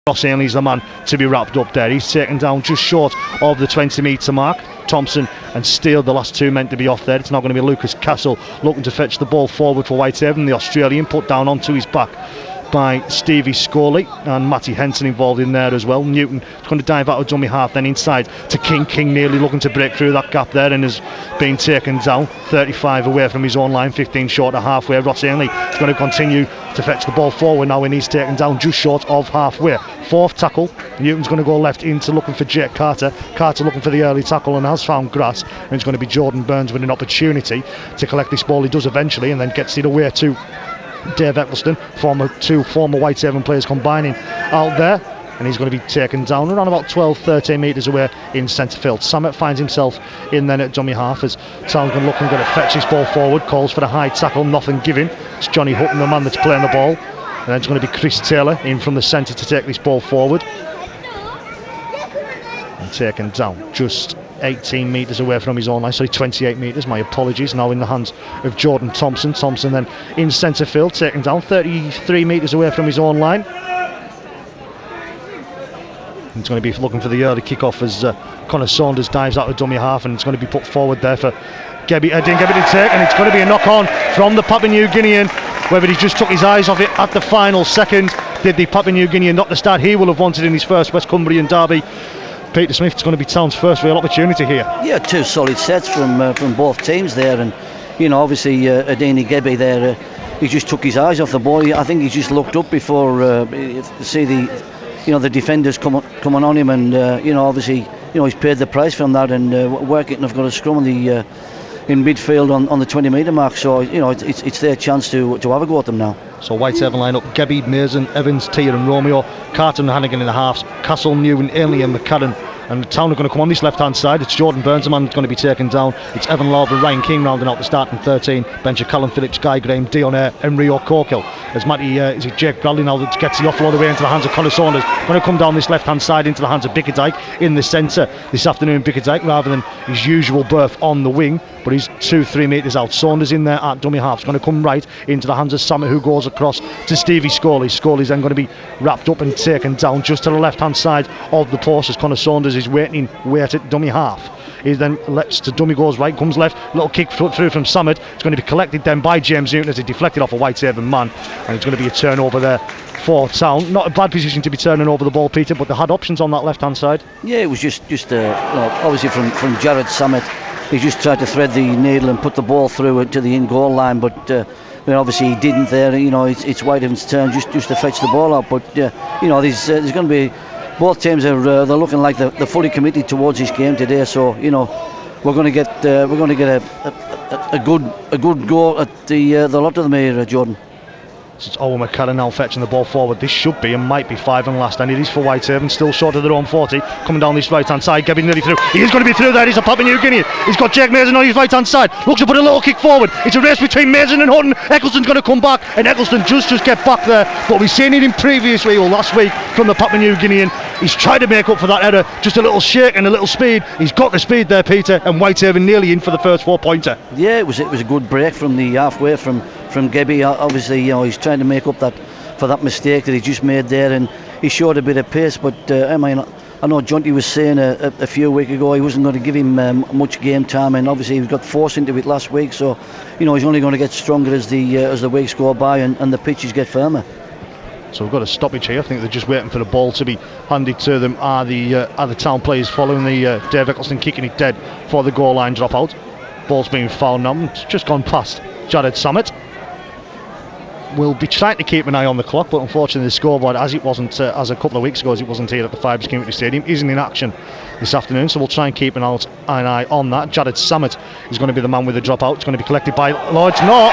Ross Ainley's the man to be wrapped up there. He's taken down just short of the 20-metre mark. Thompson and Steele, the last two meant to be off there. It's now going to be Lucas Castle looking to fetch the ball forward for Whitehaven. The Australian put down onto his back by Stevie Scully, and Matty Henson involved in there as well. Newton is going to dive out of dummy half, then inside to King. King nearly looking to break through that gap there and has been taken down. 35 away from his own line, 15 short of halfway. Ross Ainley is going to continue to fetch the ball forward now, and he's taken down just short of halfway. Fourth tackle, Newton's going to go left into looking for Jake Carter. Carter looking for the early tackle and has found grass, and it's going to be Jordan Burns with an opportunity to collect this ball. He does eventually, and then gets it away to Dave Eccleston. Two former Whitehaven players combining out there, and he's going to be taken down around about 12-13 metres away in centre field. Samet finds himself in then at dummy half as Townsend looking going to fetch his ball forward, calls for a high tackle, nothing given. It's Johnny Hutton, the man that's playing the ball, and then it's going to be Chris Taylor in from the centre to take this ball forward, and taken down just 18 metres away from his own line, sorry, 28 metres, my apologies. Now in the hands of Jordan Thompson. Thompson then in centre field, taken down 33 metres away from his own line. He's going to be looking for the early kick-off as Connor Saunders dives out of dummy half, and it's going to be put forward there for Gebby to take, and it's going to be a knock-on from the Papua New Guinean. Whether he just took his eyes off it at the final second, did the Papua New Guinean not the start he will have wanted in his first West Cumbrian derby. Peter Smith, it's going to be Town's first real opportunity here. Yeah, two solid sets from both teams there, and obviously Adeni Gebby there, he just took his eyes off the ball. I think he just looked up before to see the defenders coming on him, and obviously he's paid the price from that, and Workington have got a scrum in midfield on the 20-metre mark, so it's their chance to have a go at them now. So Whitehaven line up: Gebby, Mason, Evans, Tier and Romeo, Carter and Hannigan in the halves, Castle, Newton, Ainley and McCarran. And the Town are going to come on this left hand side. It's Jordan Burns, the man that's going to be taken down. It's Evan Love and Ryan King rounding out the starting 13. Bench of Callum Phillips, Guy Graham, Dion Eyre and Rio Corkill. As Matty, is it Jake Bradley now that gets the offload away into the hands of Connor Saunders. Going to come down this left hand side into the hands of Bickerdike in the centre this afternoon. Bickerdike rather than his usual berth on the wing, but he's 2-3 metres out. Saunders in there at dummy half. It's going to come right into the hands of Samet, who goes across to Stevie Scully. Scully's then going to be wrapped up and taken down just to the left hand side of the post as Connor Saunders is waiting at dummy half. He then lets to dummy, goes right, comes left, little kick through from Samet. It's going to be collected then by James Newton as he deflected off a Whitehaven man, and it's going to be a turnover there for Town. Not a bad position to be turning over the ball, Peter, but they had options on that left hand side. Yeah, it was just obviously from Jared Samet. He just tried to thread the needle and put the ball through to the in goal line, but obviously he didn't there. It's Whitehaven's turn just to fetch the ball out, but there's going to be, both teams are they're looking like they're fully committed towards this game today. So we're going to get a good go at the lot of them here, Jordan. So it's Owen McCarran now fetching the ball forward. This should be and might be 5 and last, and it is for Whitehaven, still short of their own 40. Coming down this right hand side, Gebby nearly through. He is going to be through there. He's a Papua New Guinea. He's got Jake Mason on his right hand side. Looks to put a little kick forward. It's a race between Mason and Hutton. Eccleston's going to come back, and Eccleston just get back there. But we've seen it in previous week or last week from the Papua New Guinean. He's tried to make up for that error. Just a little shake and a little speed. He's got the speed there, Peter, and Whitehaven nearly in for the first 4-pointer. Yeah, it was a good break from the halfway from Gebby. Obviously, he's trying to make up for that mistake that he just made there, and he showed a bit of pace, but I know Jonty was saying a few weeks ago he wasn't going to give him much game time, and obviously he got forced into it last week, so he's only going to get stronger as the weeks go by and the pitches get firmer. So we've got a stoppage here. I think they're just waiting for the ball to be handed to them. Are the Town players following the Dave Eccleston kicking it dead for the goal line dropout? Ball's being fouled now. It's just gone past Jared Samet. We'll be trying to keep an eye on the clock, but unfortunately the scoreboard, as it wasn't as a couple of weeks ago, as it wasn't here at the Fibers Community Stadium, isn't in action this afternoon, so we'll try and keep an eye on that. Jared Samet is going to be the man with the dropout. It's going to be collected by Lodge. No!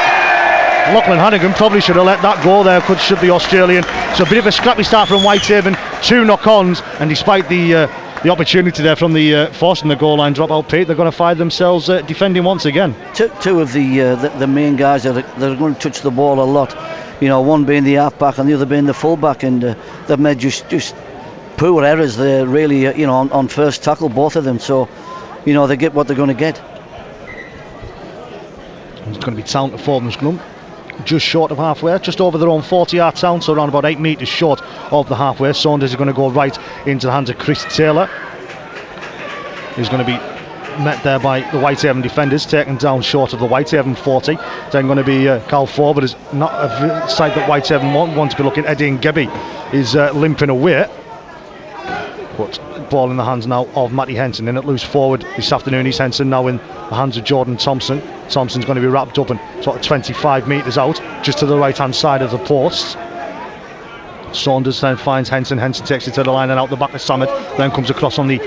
Lachlan Hannigan probably should have let that go there, should the Australian. So a bit of a scrappy start from Whitehaven, 2 knock-ons, and despite the opportunity there from the forcing the goal line dropout, Pete, they're going to find themselves defending once again. Two of the main guys that are going to touch the ball a lot, one being the half-back and the other being the full-back, and they've made just poor errors there, really, on first tackle, both of them, so they get what they're going to get. It's going to be Town to form the scrum. just short of halfway, just over their own 40-yard town, so around about 8 metres short of the halfway. Saunders is going to go right into the hands of Chris Taylor. He's going to be met there by the Whitehaven defenders, taken down short of the Whitehaven 40. Then going to be Cal Forward, is not a side that Whitehaven want to be looking. Eddie Ngebi is limping away. But ball in the hands now of Matty Henson. In at loose forward this afternoon is Henson, now in the hands of Jordan Thompson. Thompson's going to be wrapped up and sort of 25 metres out, just to the right hand side of the posts. Saunders then finds Henson. Henson takes it to the line and out the back of Samet. Then comes across on the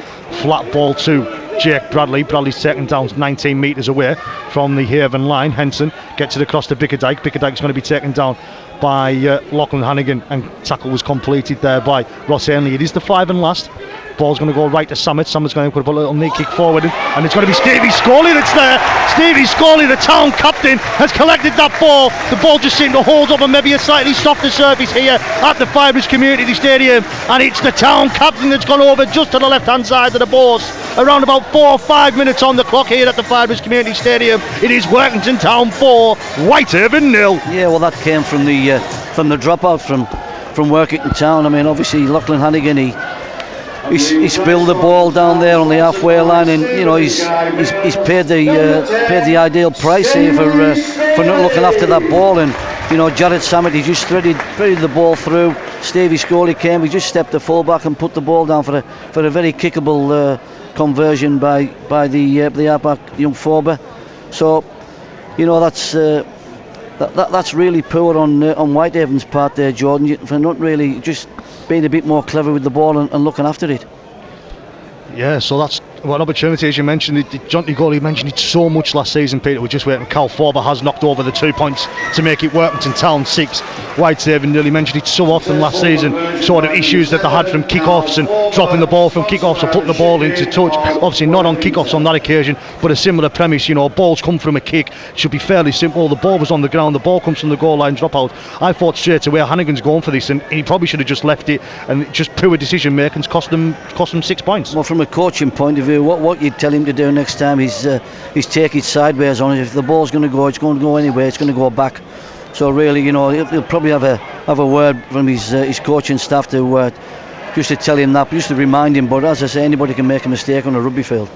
flat ball to Jake Bradley. Bradley's taken down 19 metres away from the Haven line. Henson gets it across to Bickerdike. Bickerdike's going to be taken down by Lachlan Hannigan, and tackle was completed there by Ross Ainley. It is the 5 and last. Ball's going to go right to Samet. Samet's going to put a little knee kick forward, and it's going to be Stevie Scully that's there. Stevie Scully, the town captain, has collected that ball. The ball just seemed to hold up on maybe a slightly softer surface here at the Fibres Community Stadium, and it's the town captain that's gone over just to the left hand side of the post. Around about 4 or 5 minutes on the clock here at the Fibres Community Stadium. It is Workington Town 4, Whitehaven 0. Yeah, well, that came from the dropout from Workington Town. I mean, obviously Lachlan Hannigan, he spilled the ball down there on the halfway line, and you know he's paid the ideal price here for not looking after that ball. And you know, Jared Samet, he just threaded the ball through. Stevie Scully came, he just stepped the fullback and put the ball down for a very kickable conversion by the halfback young Forber. So you know that's really poor on Whitehaven's part there, Jordan, for not really just being a bit more clever with the ball and looking after it. Yeah, so that's what opportunity, as you mentioned. Jonty Goalie mentioned it so much last season, Peter. We're just waiting. Cal Forber has knocked over the 2 points to make it Workington Town 6, Whitehaven nil. He mentioned it so often last season, sort of issues that they had from kick-offs and dropping the ball from kick-offs or putting the ball into touch. Obviously not on kick-offs on that occasion, but a similar premise. You know, balls come from a kick. It should be fairly simple. The ball was on the ground, the ball comes from the goal line dropout. I thought straight away Hannigan's going for this, and he probably should have just left it, and just poor decision making's cost them 6 points. Well, from a coaching point of view, what you'd tell him to do next time is take it sideways on it. If the ball's going to go, it's going to go anyway. It's going to go back. So really, you know, he'll probably have a word from his coaching staff to just to tell him that, just to remind him. But as I say, anybody can make a mistake on a rugby field.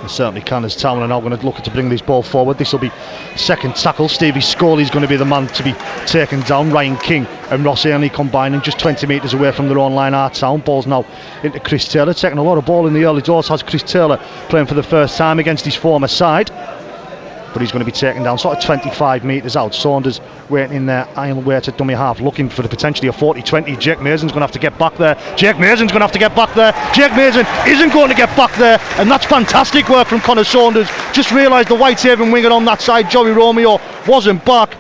They certainly can, as Town are now going to look to bring this ball forward. This will be second tackle. Stevie Scully is going to be the man to be taken down. Ryan King and Ross Ainley combining just 20 metres away from their own line. Our Town ball's now into Chris Taylor, taking a lot of ball in the early doors. Has Chris Taylor playing for the first time against his former side, but he's going to be taken down sort of 25 metres out. Saunders waiting in there, iron way to dummy half, looking for potentially a 40-20. Jake Mason's going to have to get back there. Jake Mason's going to have to get back there. Jake Mason isn't going to get back there, and that's fantastic work from Connor Saunders. Just realised the Whitehaven winger on that side, Joey Romeo, wasn't back.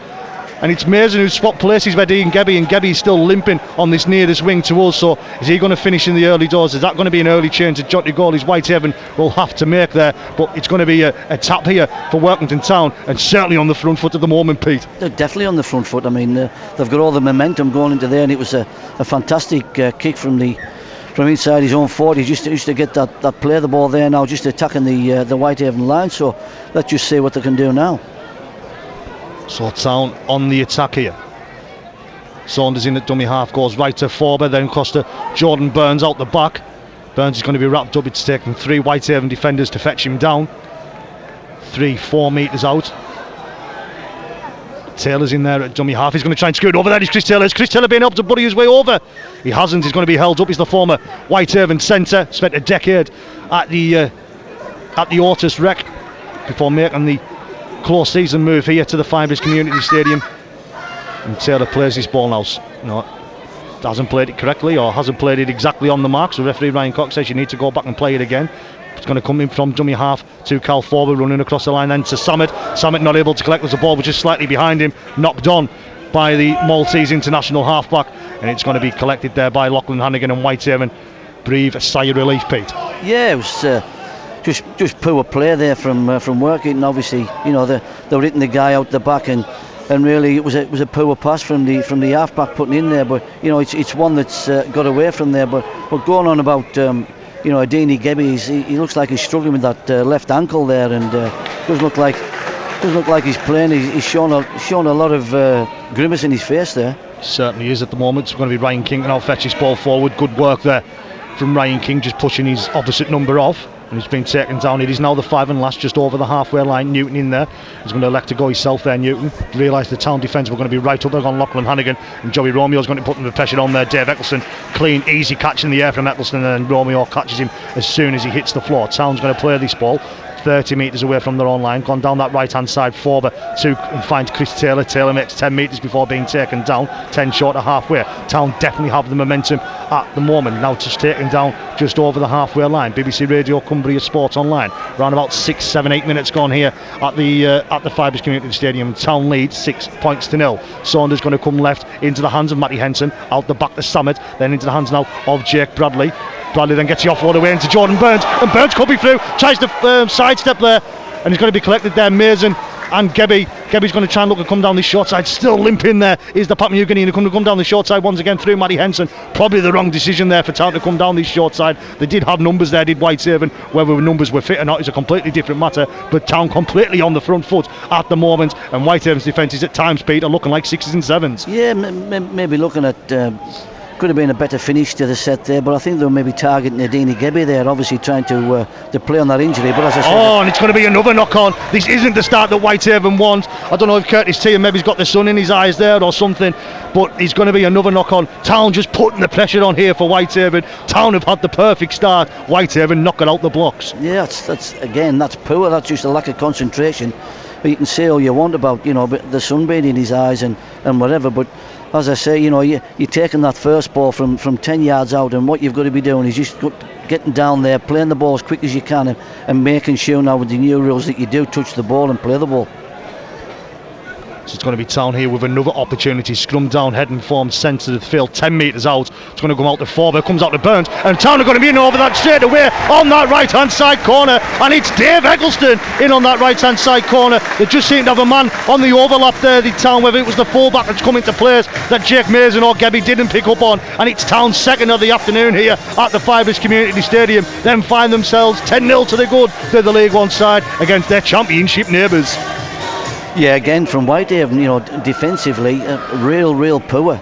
And it's Mason who's swapped places with Ian Gebby, and Gebby's still limping on this nearest wing to us. So is he going to finish in the early doors? Is that going to be an early change that Jonty Goalies Whitehaven will have to make there? But it's going to be a tap here for Workington Town, and certainly on the front foot at the moment, Pete. They're definitely on the front foot. I mean, they've got all the momentum going into there, and it was a fantastic kick from inside his own 40, just to get that play the ball there now, just attacking the Whitehaven line. So let's just see what they can do now. So Town on the attack here. Saunders in at dummy half, goes right to Forber, then across to Jordan Burns out the back. Burns is going to be wrapped up. It's taken 3 Whitehaven defenders to fetch him down. 3-4 metres out. Taylor's in there at dummy half. He's going to try and scoot over there. It's Chris Taylor. Is Chris Taylor being able to buddy his way over? He hasn't. He's going to be held up. He's the former Whitehaven centre. Spent a decade at the Ortus Rec before making the close season move here to the Fibres Community Stadium. And Taylor plays this ball now. No, hasn't played it correctly, or hasn't played it exactly on the mark. So referee Ryan Cox says you need to go back and play it again. It's going to come in from dummy half to Cal Forber, running across the line then to Samet. Samet not able to collect as the ball was just slightly behind him, knocked on by the Maltese international halfback, and it's going to be collected there by Lachlan Hannigan, and Whitehaven breathe a sigh of relief, Pete. Yeah, it was just poor play there from Workington. Obviously, you know, they were hitting the guy out the back, and really it was a poor pass from the halfback putting in there. But you know, it's one that's got away from there. But going on about you know, Adini Gebby, he looks like he's struggling with that left ankle there, and doesn't look like doesn't look like he's playing. He's shown a lot of grimace in his face there. Certainly is at the moment. It's going to be Ryan King, and I'll fetch his ball forward. Good work there from Ryan King, just pushing his opposite number off, and he's been taken down. It is now the 5 and last, just over the halfway line. Newton in there. He's going to elect to go himself there, Newton. Realised the Town defence were going to be right up there on Lachlan Hannigan, and Joey Romeo's going to put the pressure on there. Dave Eccleston, clean, easy catch in the air from Eccleston, and then Romeo catches him as soon as he hits the floor. Town's going to play this ball 30 metres away from their own line, gone down that right hand side. Forber to and finds Chris Taylor. Taylor makes 10 metres before being taken down, 10 short of halfway. Town definitely have the momentum at the moment. Now just taken down just over the halfway line. BBC Radio Cumbria Sports Online. Around about 6, 7, 8 minutes gone here at the Fibres Community Stadium. Town leads 6-0. Saunders going to come left into the hands of Matty Henson, out the back to Summit, then into the hands now of Jake Bradley. Bradley then gets the offload away into Jordan Burns, and Burns could be through, tries to sidestep there, and he's going to be collected there. Mason and Gebby's going to try and look to come down the short side, still limping there is the Papua New Guinea, and come down the short side once again through Matty Henson. Probably the wrong decision there for Town to come down this short side. They did have numbers there, did Whitehaven. Whether the numbers were fit or not is a completely different matter, but Town completely on the front foot at the moment, and Whitehaven's defence is at time speed are looking like 6s and 7s. Yeah, maybe looking at could have been a better finish to the set there, but I think they were maybe targeting Adini Gebby there, obviously trying to play on that injury. But as I said, and it's going to be another knock on. This isn't the start that Whitehaven wants. I don't know if Curtis T maybe's got the sun in his eyes there or something, but it's going to be another knock on. Town just putting the pressure on here for Whitehaven. Town have had the perfect start. Whitehaven knocking out the blocks. Yeah, that's poor. That's just a lack of concentration. But you can say all you want about the sunbeam in his eyes and whatever, but as I say, you're taking that first ball from 10 yards out, and what you've got to be doing is just getting down there, playing the ball as quick as you can, and making sure now with the new rules that you do touch the ball and play the ball. So it's going to be Town here with another opportunity. Scrum down, heading form, centre of the field, 10 metres out. It's going to come out to Forber, comes out to Burns, and Town are going to be in over that straight away on that right hand side corner, and it's Dave Eccleston in on that right hand side corner. They just seem to have a man on the overlap there, the Town, whether it was the fullback that's come into place that Jake Mason or Gebby didn't pick up on, and it's Town's second of the afternoon here at the Fibres Community Stadium. Then find themselves 10-0 to the good to the League One side against their championship neighbours. Yeah, again from Whitehaven, defensively, real poor.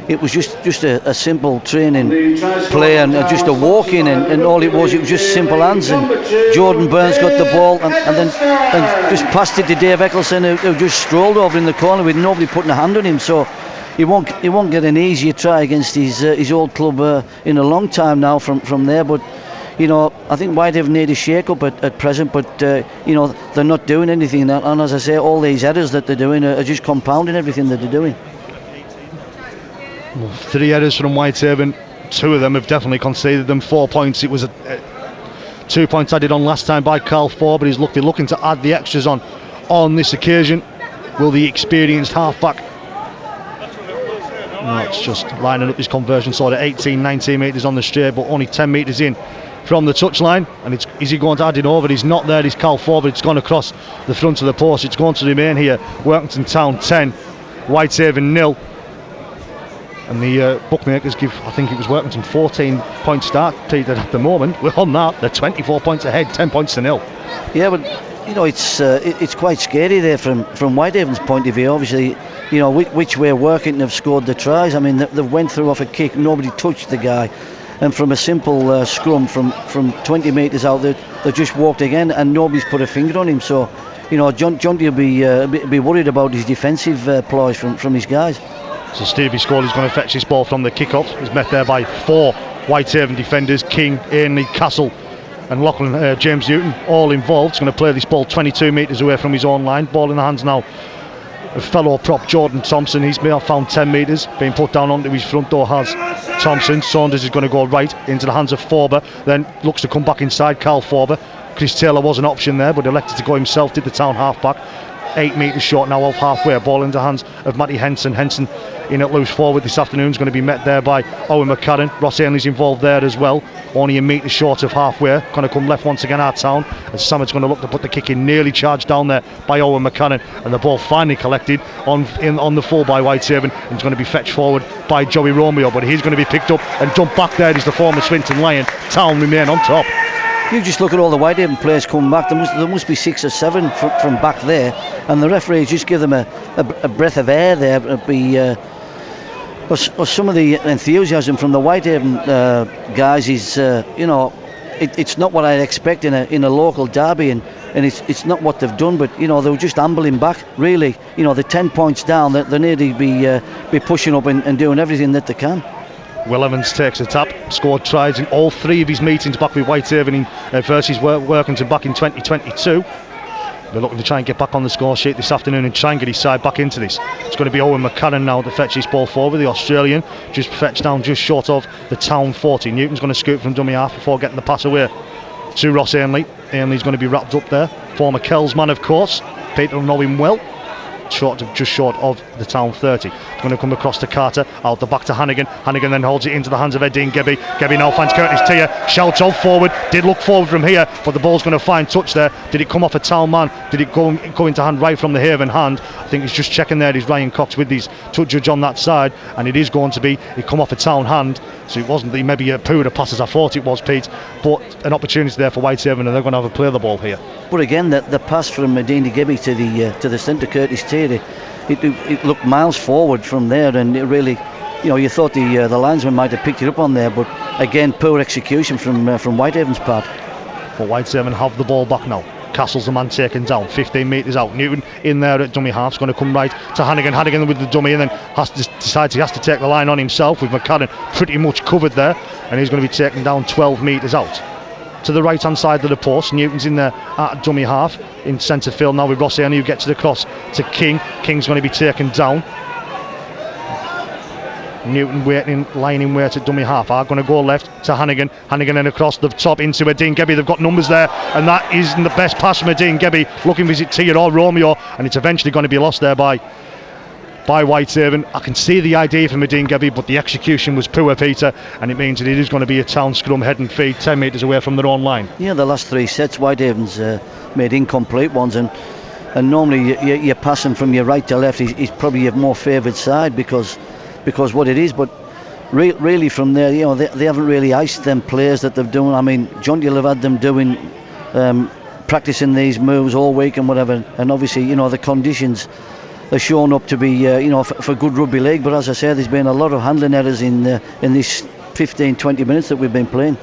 It was just a simple training play and just a walk in, and all it was just simple hands. And Jordan Burns got the ball and then just passed it to Dave Eccleston, who just strolled over in the corner with nobody putting a hand on him. So he won't get an easier try against his old club in a long time now from there. But I think Whitehaven need a shake-up at present, but they're not doing anything, and as I say, all these errors that they're doing are just compounding everything that they're doing. 3 errors from Whitehaven, 2 of them have definitely conceded them. 4 points. It was 2 points added on last time by Carl Ford, but he's looking to add the extras on this occasion. Will the experienced halfback? No, it's just lining up his conversion sort of 18-19 metres on the straight, but only 10 metres in from the touchline. And is he going to add it over? He's not there. He's Carl Ford, but it's gone across the front of the post. It's going to remain here. Workington Town 10, Whitehaven 0. And the bookmakers give, I think it was Workington, 14-point start at the moment. We're on that. They're 24 points ahead, 10 points to 0. Yeah, but it's quite scary there from Whitehaven's point of view. Obviously, which way Workington have scored the tries. I mean, they went through off a kick, nobody touched the guy, and from a simple scrum from 20 metres out, they just walked again, and nobody's put a finger on him. So, John will be worried about his defensive ploys from his guys. So Stevie Scully's going to fetch this ball from the kick-off. He's met there by 4 Whitehaven defenders: King, Ainley, Castle and Lachlan, James Newton, all involved. He's going to play this ball 22 metres away from his own line. Ball in the hands now of fellow prop Jordan Thompson. He's found 10 metres, being put down onto his front door has Thompson. Saunders is going to go right into the hands of Forber, then looks to come back inside Carl Forber. Chris Taylor was an option there, but elected to go himself, did the Town halfback. 8 metres short now of halfway. Ball into the hands of Matty Henson. Henson in at loose forward this afternoon is going to be met there by Owen McCarran. Ross Ainley's involved there as well. Only a metre short of halfway. Going to come left once again, our Town. And Sammett's going to look to put the kick in. Nearly charged down there by Owen McCarran. And the ball finally collected on the full by Whitehaven. And it's going to be fetched forward by Joey Romeo. But he's going to be picked up and dumped back there. He's the former Swinton Lion. Town remain on top. you just look at all the Whitehaven players coming back. There must be 6 or 7 from back there, and the referees just give them a breath of air there. It'd be, or some of the enthusiasm from the Whitehaven guys is, it's not what I'd expect in a local derby, and it's not what they've done. But they were just ambling back. Really, they're 10 points down. They need to be pushing up and doing everything that they can. Will Evans takes a tap, scored tries in all 3 of his meetings back with Whitehaven versus Workington back in 2022. They're looking to try and get back on the score sheet this afternoon and try and get his side back into this. It's going to be Owen McCarran now to fetch his ball forward. The Australian just fetched down just short of the Town 40. Newton's going to scoot from dummy half before getting the pass away to Ross Ainley. Ainley's going to be wrapped up there. Former Kells man, of course. Peter will know him well. Just short of the Town 30. It's going to come across to Carter, out the back to Hannigan. Hannigan then holds it into the hands of Dean Gebby. Gebby now finds Curtis Tier, shouts out forward, did look forward from here, but the ball's going to find touch there. Did it come off a Town man? Did it go into hand right from the Haven hand? I think he's just checking there. He's Ryan Cox with his touch judge on that side, and it is going to be, it come off a Town hand, so it wasn't maybe a poor pass as I thought it was, Pete, but an opportunity there for Whitehaven, and they're going to have a play of the ball here. But again, the pass from Dean Gebby to the centre, Curtis Tier, it looked miles forward from there, and it really, you thought the linesman might have picked it up on there, but again, poor execution from Whitehaven's part. But Whitehaven have the ball back now. Castle's the man taken down, 15 metres out. Newton in there at dummy half's going to come right to Hannigan. Hannigan with the dummy, and then decides he has to take the line on himself with McCarran pretty much covered there, and he's going to be taken down 12 metres out. To the right hand side of the post, Newton's in there at dummy half in centre field now with Ross Ainley, who gets it across to King. King's going to be taken down. Newton waiting, lying in wait at dummy half. Are going to go left to Hannigan. Hannigan and across the top into Dean Gebby. They've got numbers there, and that isn't the best pass from Dean Gebby. Looking for his Tier or Romeo, and it's eventually going to be lost there by Whitehaven. I can see the idea from Dean Gebby, but the execution was poor, Peter, and it means that it is going to be a Town scrum head and feed 10 metres away from their own line. Yeah, the last 3 sets Whitehaven's made incomplete ones, and normally you're passing from your right to left is probably your more favoured side because what it is, but really from there, they haven't really iced them players that they've done. I mean, John, you'll have had them doing practicing these moves all week and whatever, and obviously the conditions are shown up to be for good rugby league, but as I said, there's been a lot of handling errors in this 15-20 minutes that we've been playing.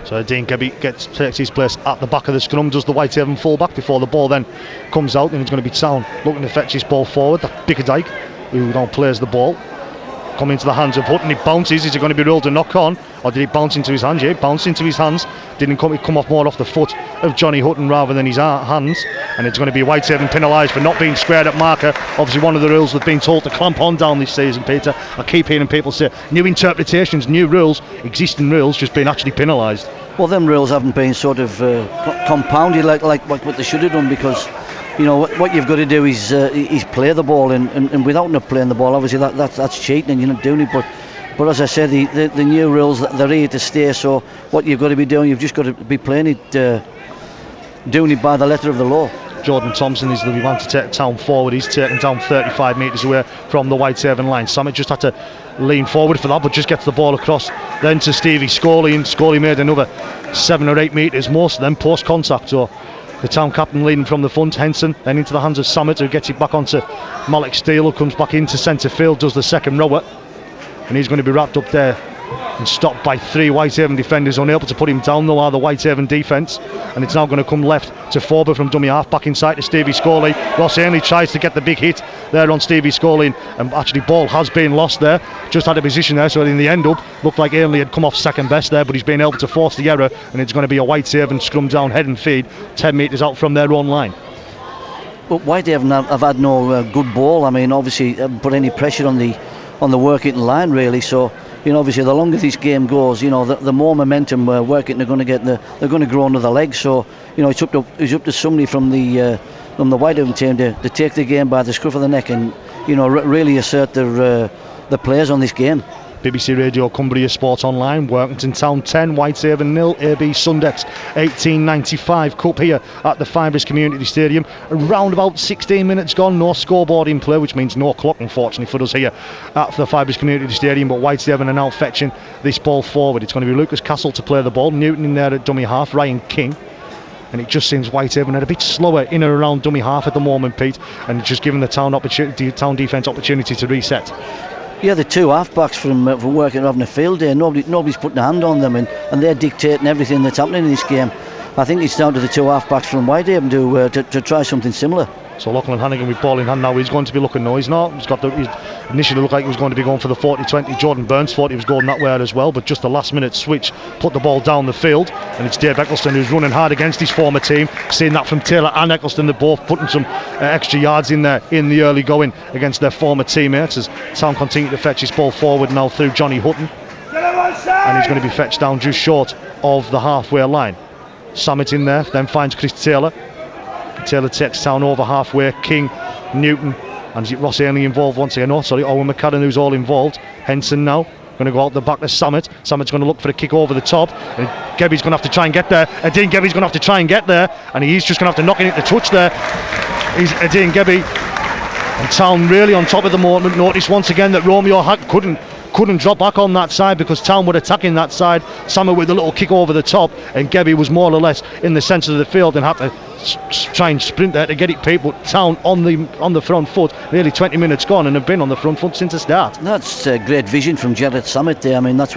So Dean Gebby takes his place at the back of the scrum, does the Whitehaven full back before the ball then comes out, and it's going to be Town looking to fetch his ball forward. Bickerdike, who now plays the ball, come into the hands of Hutton. It bounces. Is it going to be ruled a knock on, or did it bounce into his hands? Yeah, it bounced into his hands. Didn't come off more off the foot of Johnny Hutton rather than his hands, and it's going to be Whitehaven penalised for not being squared at marker. Obviously one of the rules they've been told to clamp on down this season, Peter. I keep hearing people say new interpretations, new rules, existing rules just being actually penalised. Well, them rules haven't been sort of compounded like what they should have done, because what you've got to do is play the ball, and without not playing the ball, obviously that's cheating and you're not doing it. But as I said, the new rules, they're here to stay. So what you've got to be doing, you've just got to be playing it, doing it by the letter of the law. Jordan Thompson is the one to take Town forward. He's taken down 35 metres away from the Whitehaven line. Samet just had to lean forward for that, but just gets the ball across then to Stevie Scully, and Scully made another 7 or 8 metres, most of them post contact. So the Town captain leading from the front, Henson, then into the hands of Samet, who gets it back onto Malik Steele, who comes back into centre field, does the second rower, and he's going to be wrapped up there and stopped by 3 Whitehaven defenders, unable to put him down though are the Whitehaven defence, and it's now going to come left to Forber from dummy half, back inside to Stevie Scully. Ross Ainley tries to get the big hit there on Stevie Scully, and actually ball has been lost there, just had a position there, so in the end up looked like Ainley had come off second best there, but he's been able to force the error, and it's going to be a Whitehaven scrum down head and feed 10 metres out from their own line. But Whitehaven have had no good ball. I mean, obviously put any pressure on the working line really, so obviously the longer this game goes, the more momentum working they're going to get, they're going to grow under the legs. So it's up to somebody from the Whitehaven team to take the game by the scruff of the neck and really assert their players on this game. BBC Radio Cumbria Sports Online. Workington Town 10, Whitehaven 0, AB Sundex 1895. Cup here at the Fibres Community Stadium. Around about 16 minutes gone, no scoreboard in play, which means no clock, unfortunately, for us here at the Fibres Community Stadium. But Whitehaven are now fetching this ball forward. It's going to be Lucas Castle to play the ball. Newton in there at dummy half, Ryan King. And it just seems Whitehaven are a bit slower in and around dummy half at the moment, Pete, and just giving the town defence opportunity to reset. Yeah, the two half-backs from working having a field day. Nobody's putting a hand on them, and they're dictating everything that's happening in this game. I think it's down to the two half-backs from Whitehaven to try something similar. So Lachlan Hannigan with ball in hand now. He's going to be looking. No, he's not. He initially looked like he was going to be going for the 40-20. Jordan Burns thought he was going that way as well, but just a last-minute switch put the ball down the field, and it's Dave Eccleston who's running hard against his former team. Seeing that from Taylor and Eccleston, they're both putting some extra yards in there in the early going against their former teammates as Town continue to fetch his ball forward now through Johnny Hutton, and he's going to be fetched down just short of the halfway line. Summit in there, then finds Chris Taylor. Taylor takes Town over halfway. King, Newton, and is it Ross Ainley involved once again? No, sorry, Owen McCadden who's all involved. Henson now going to go out the back to Summit. Summit's going to look for a kick over the top, and Gebby's going to have to try and get there. Adine Gebby's going to have to try and get there, and he's just going to have to knock it into touch there. He's Adine Gebby, and Town really on top of the moment. Notice once again that Romeo Hack couldn't drop back on that side because Town were attacking that side. Summit with a little kick over the top, and Gebby was more or less in the centre of the field and had to try and sprint there to get it, Pete. But Town on the front foot, nearly 20 minutes gone, and have been on the front foot since the start. That's great vision from Jared Summit there. I mean, that's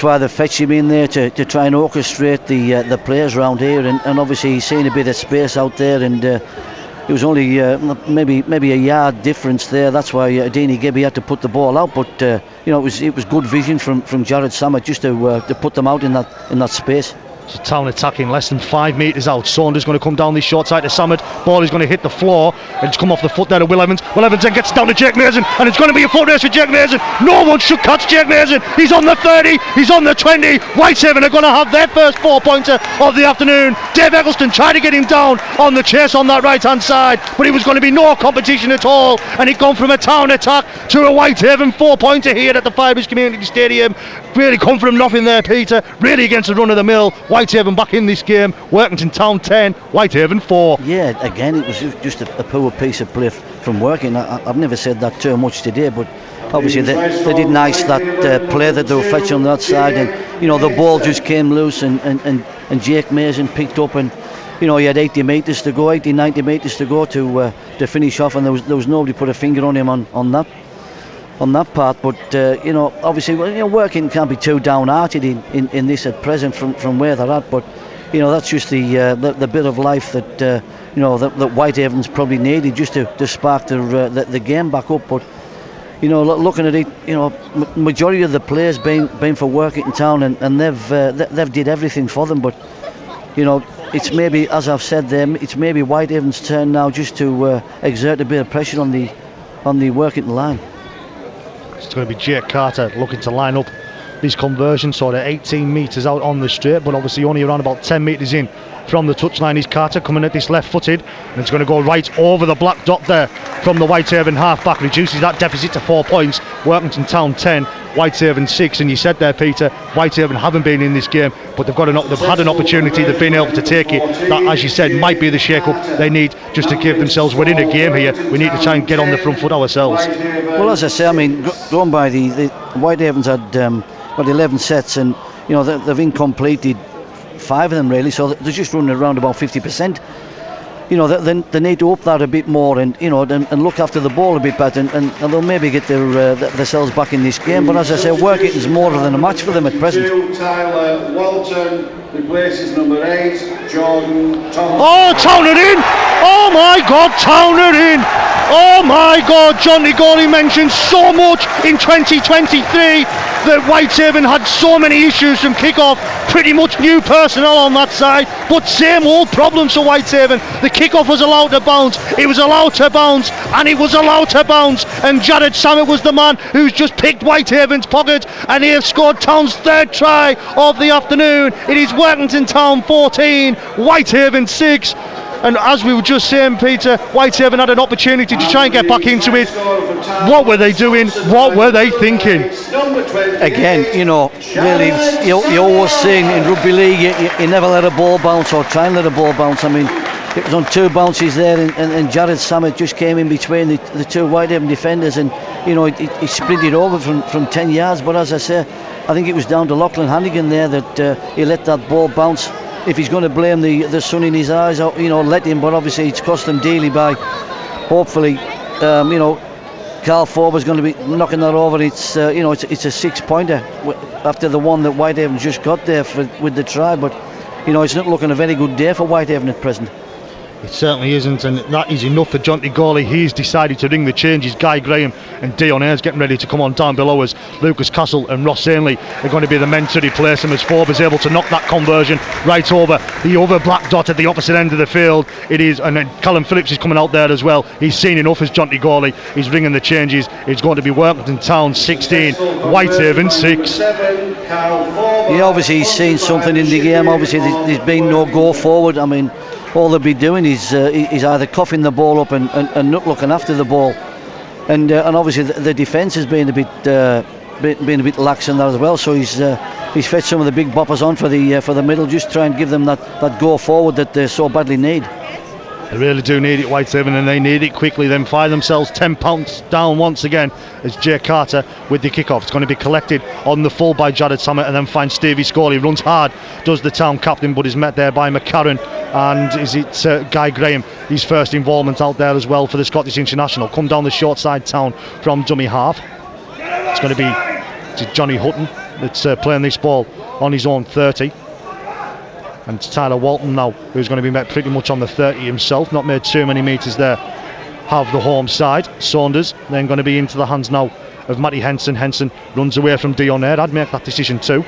why they fetch him in there to try and orchestrate the players around here, and obviously he's seen a bit of space out there, and it was only maybe a yard difference there. That's why Adini Gebby had to put the ball out, but it was good vision from Jared Summit just to put them out in that space. So Town attacking less than 5 metres out. Saunders going to come down this short side to Summit. Ball is going to hit the floor, and it's come off the foot there to Will Evans. Will Evans then gets down to Jake Mason, and it's going to be a foot race for Jake Mason. No one should catch Jake Mason. He's on the 30, he's on the 20. Whitehaven are going to have their first 4-pointer of the afternoon. Dave Eccleston tried to get him down on the chase on that right hand side, but it was going to be no competition at all, and he'd gone from a Town attack to a Whitehaven 4-pointer here at the Fibres Community Stadium. Really come from nothing there, Peter. Really against the run of the mill. Whitehaven back in this game. Workington Town 10, Whitehaven 4. Yeah, again, it was just a poor piece of play from Working. I've never said that too much today, but obviously they did nice that play that they were fetching on that side, and the ball just came loose, and Jake Mason picked up, and he had 80 metres to go, 90 metres to go to finish off, and there was nobody put a finger on him on that part. But obviously, Working can't be too downhearted in this at present from where they're at. But that's just the bit of life that that Whitehaven's probably needed just to spark the game back up. But looking at it, majority of the players been for Workington Town, and they've did everything for them. But it's maybe, as I've said there, it's maybe Whitehaven's turn now just to exert a bit of pressure on the Workington line. It's going to be Jake Carter looking to line up this conversion, sort of 18 metres out on the straight, but obviously only around about 10 metres in from the touchline. Is Carter coming at this left-footed, and it's going to go right over the black dot there from the Whitehaven half-back, reduces that deficit to 4 points. Workington Town 10, Whitehaven 6. And you said there, Peter, Whitehaven haven't been in this game, but they've had an opportunity, they've been able to take it. That, as you said, might be the shake-up they need just to give themselves. We're in a game here, we need to try and get on the front foot ourselves. Well, as I say, I mean, going by the Whitehaven's had 11 sets, and they've incompleted 5 of them really, so they're just running around about 50%. They need to up that a bit more, and and look after the ball a bit better, and they'll maybe get themselves back in this game. But as I say, Workington's more than a match for them at present. Tyler Walton replaces number 8, Jordan Thompson. Oh, Town are in! Oh my God, Town are in! Oh my God, Johnny Gawley mentioned so much in 2023 that Whitehaven had so many issues from kick-off, pretty much new personnel on that side, but same old problems for Whitehaven. The kick-off was allowed to bounce, it was allowed to bounce, and it was allowed to bounce, and Jared Summit was the man who's just picked Whitehaven's pocket, and he has scored Town's 3rd try of the afternoon. It is Workington Town 14, Whitehaven 6. And as we were just saying, Peter, Whitehaven had an opportunity to try and get back into it. What were they doing? What were they thinking? Again, you know, really, you always saying in rugby league, you never let a ball bounce or try and let a ball bounce. I mean, it was on 2 bounces there, and Jared Samet just came in between the 2 Whitehaven defenders, and you know, he sprinted over from 10 yards. But as I say, I think it was down to Lachlan Hannigan there that he let that ball bounce. If he's going to blame the sun in his eyes, you know, let him. But obviously, it's cost them dearly by, hopefully, you know, Carl Forber's going to be knocking that over. It's you know, it's a 6-pointer after the one that Whitehaven just got there with the try. But you know, it's not looking a very good day for Whitehaven at present. It certainly isn't, and that is enough for Jonty Gawley. He's decided to ring the changes. Guy Graham and Dion Ayres getting ready to come on down below us. Lucas Castle and Ross Ainley are going to be the men to replace him as Forber's able to knock that conversion right over the other black dot at the opposite end of the field. It is, and then Callum Phillips is coming out there as well. He's seen enough as Jonty Gawley. He's ringing the changes. It's going to be Workington Town 16, Whitehaven 6. Yeah, obviously he's seen something in the game. Obviously there's been no go forward. I mean, all they'll be doing is either coughing the ball up and not looking after the ball, and obviously the defence has been a bit lax in that as well. So he's fetched some of the big boppers on for the middle, just try and give them that go forward that they so badly need. They really do need it, Whitehaven, and they need it quickly. Then find themselves 10 pounds down once again as Jay Carter with the kick-off. It's going to be collected on the full by Jared Samet, and then finds Stevie Scully. Runs hard, does the town captain, but is met there by McCarron. And is it Guy Graham, his first involvement out there as well for the Scottish International. Come down the short side town from dummy half. It's going to be Johnny Hutton that's playing this ball on his own 30. And it's Tyler Walton now, who's going to be met pretty much on the 30 himself. Not made too many metres there. Have the home side. Saunders then going to be into the hands now of Matty Henson. Henson runs away from Dion Ayres. I'd make that decision too.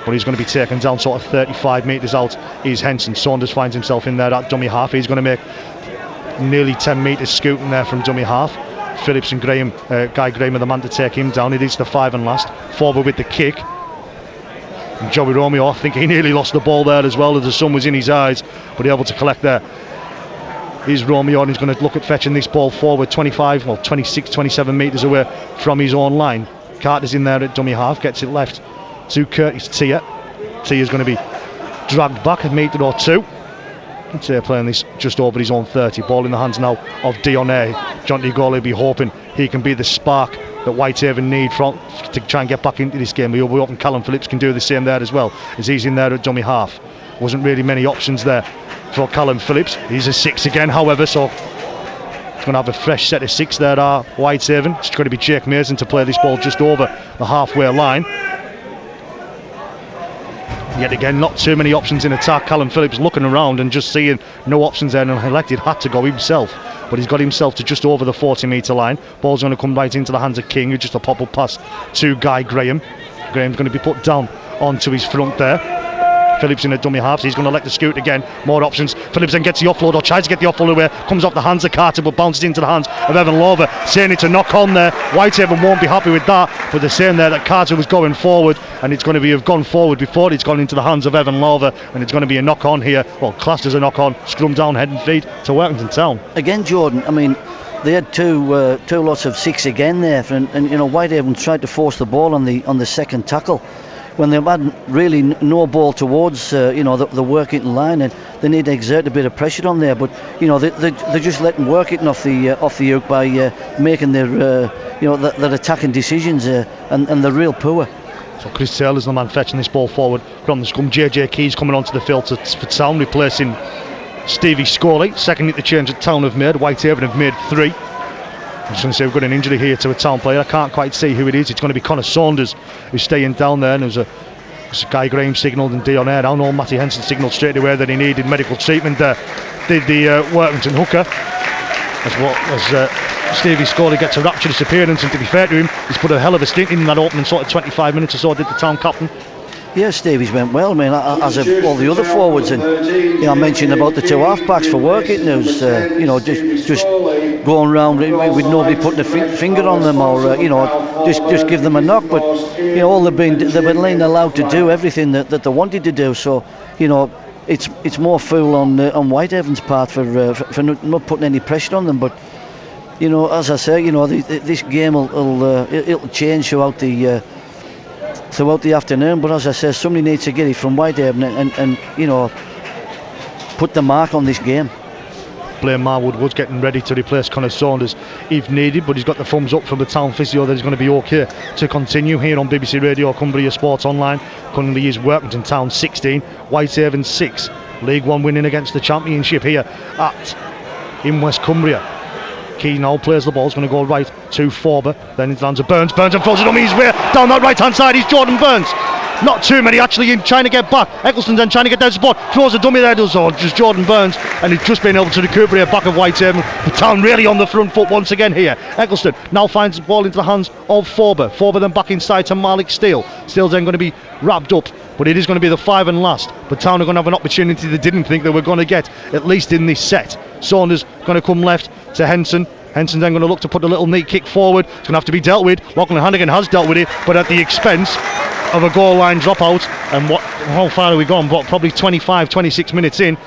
But he's going to be taken down sort of 35 metres out is Henson. Saunders finds himself in there at dummy half. He's going to make nearly 10 metres scooting there from dummy half. Phillips and Graham, Guy Graham are the man to take him down. It is the 5 and last. Forward with the kick. And Joey Romeo, I think he nearly lost the ball there as well as the sun was in his eyes, but he able to collect there. Here's Romeo, and he's going to look at fetching this ball forward 26, 27 metres away from his own line. Carter's in there at dummy half, gets it left to Curtis Tier. Tier's going to be dragged back a metre or two. Tier playing this just over his own 30. Ball in the hands now of Dion Ayres. Jonty Gawley will be hoping he can be the spark that Whitehaven need to try and get back into this game. We're hoping Callum Phillips can do the same there as well, as he's in there at dummy half. Wasn't really many options there for Callum Phillips. He's a 6 again, however, so he's going to have a fresh set of 6 there are Whitehaven. It's going to be Jake Mason to play this ball just over the halfway line. Yet again, not too many options in attack. Callum Phillips looking around and just seeing no options there, and elected had to go himself. But he's got himself to just over the 40 metre line. Ball's going to come right into the hands of King, who just a pop-up pass to Guy Graham. Graham's going to be put down onto his front there. Phillips in a dummy half, so he's going to let the scoot again. More options. Phillips then gets the offload, or tries to get the offload away. Comes off the hands of Carter, but bounces into the hands of Evan Lover. Saying it's a knock on there. Whitehaven won't be happy with that, but they're saying there that Carter was going forward, and it's going to have gone forward before it's gone into the hands of Evan Lover, and it's going to be a knock on here. Well, classed as a knock on. Scrum down, head and feet to Workington Town. Again, Jordan, I mean, they had two lots of 6 again there, and you know, Whitehaven tried to force the ball on the second tackle when they had really no ball towards you know, the Workington line, and they need to exert a bit of pressure on there. But you know, they're just letting Workington off the hook by making their you know, their attacking decisions, and they're real poor. So Chris Taylor's the man fetching this ball forward from the scrum. JJ Keys coming onto the field for Town, replacing Stevie Scully. Second at the change that Town have made. Whitehaven have made 3. I'm just going to say we've got an injury here to a Town player. I can't quite see who it is. It's going to be Connor Saunders who's staying down there, and there's a Guy Graham signalled and Dion Ayres. I know Matty Henson signalled straight away that he needed medical treatment there. Did the Workington hooker as Stevie Scully gets a rapturous appearance, and to be fair to him, he's put a hell of a stint in that opening sort of 25 minutes or so, did the Town captain. Yeah, Stevie's went well, I mean, as have all the other forwards, and you know, I mentioned about the 2 half-backs for Workington, who's you know, just going around with nobody putting a finger on them, or you know, just give them a knock. But you know, all they've been allowed to do everything that they wanted to do. So you know, it's more fool on Whitehaven's part for not putting any pressure on them. But you know, as I say, you know, this game it'll change throughout the afternoon. But as I say, somebody needs to get it from Whitehaven and you know, put the mark on this game. Blaine Marwood was getting ready to replace Connor Saunders if needed, but he's got the thumbs up from the town physio that he's going to be okay to continue here on BBC Radio Cumbria Sports Online. Currently is Workington Town 16, Whitehaven 6. League One winning against the Championship here in West Cumbria. Key now plays the ball, it's going to go right to Forber, then it lands to Burns and throws it on his way down that right hand side. He's Jordan Burns. Not too many actually in trying to get back. Eccleston then trying to get down support, throws a dummy there, does just Jordan Burns, and he's just been able to recuperate back of Whitehaven. The town really on the front foot once again here. Eccleston now finds the ball into the hands of Forber then back inside to Malik Steele. Steele's then going to be wrapped up, but it is going to be the 5 and last. But Town are going to have an opportunity they didn't think they were going to get, at least in this set. Saunders going to come left to Henson. Henson's then going to look to put a little neat kick forward. It's going to have to be dealt with. Lachlan Hannigan has dealt with it, but at the expense of a goal line dropout. And how far are we gone? But probably 25-26 minutes in,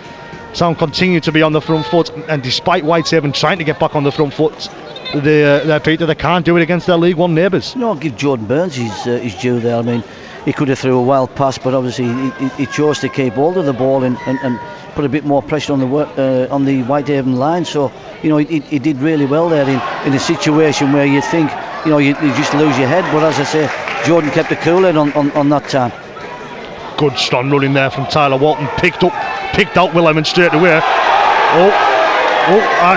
Town continue to be on the front foot, and despite Whitehaven trying to get back on the front foot, they can't do it against their League One neighbours. No, I'll give Jordan Burns his due there. I mean, he could have threw a wild pass, but obviously he chose to keep hold of the ball and put a bit more pressure on the Whitehaven line. So you know, he did really well there in a situation where you think, you know, you just lose your head. But as I say, Jordan kept the cool head on that time. Good strong running there from Tyler Walton, picked out Will Emmons straight away.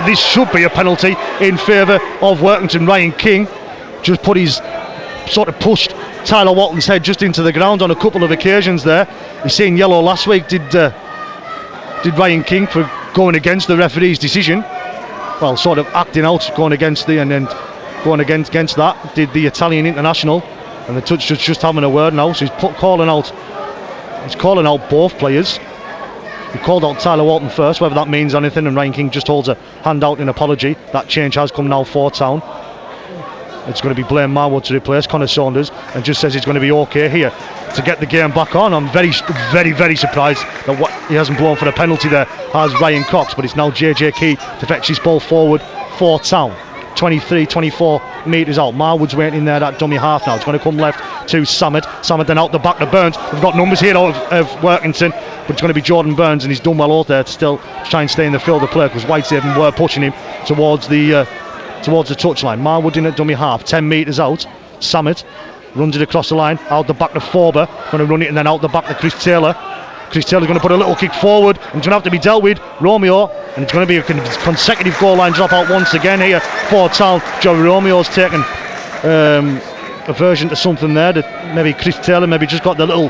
This should be a penalty in favour of Workington. Ryan King just pushed Tyler Walton's head just into the ground on a couple of occasions there. He's seen yellow last week, did Ryan King, for going against the referee's decision. Well, sort of acting out, going against that, did the Italian international, and the touch just having a word now. So he's calling out both players. He called out Tyler Walton first, whether that means anything, and Ryan King just holds a hand out in apology. That change has come now for Town. It's going to be Blaine Marwood to replace Connor Saunders, and just says he's going to be okay here to get the game back on. I'm very, very, very surprised that he hasn't blown for a penalty there as Ryan Cox, but it's now JJ Key to fetch his ball forward for Town. 23-24 metres out. Marwood's waiting there, that dummy half now. It's going to come left to Samet then out the back to Burns. We've got numbers here of Workington, but it's going to be Jordan Burns, and he's done well out there to still try and stay in the field of play, because Whitehaven were pushing him towards the touchline. Marwood in at dummy half, 10 metres out. Samet runs it across the line, out the back to Forber, going to run it and then out the back to Chris Taylor. Chris Taylor's going to put a little kick forward, and it's going to have to be dealt with. Romeo, and it's going to be a consecutive goal line dropout once again here for Town. Joe Romeo's taken aversion to something there that maybe Chris Taylor maybe just got the little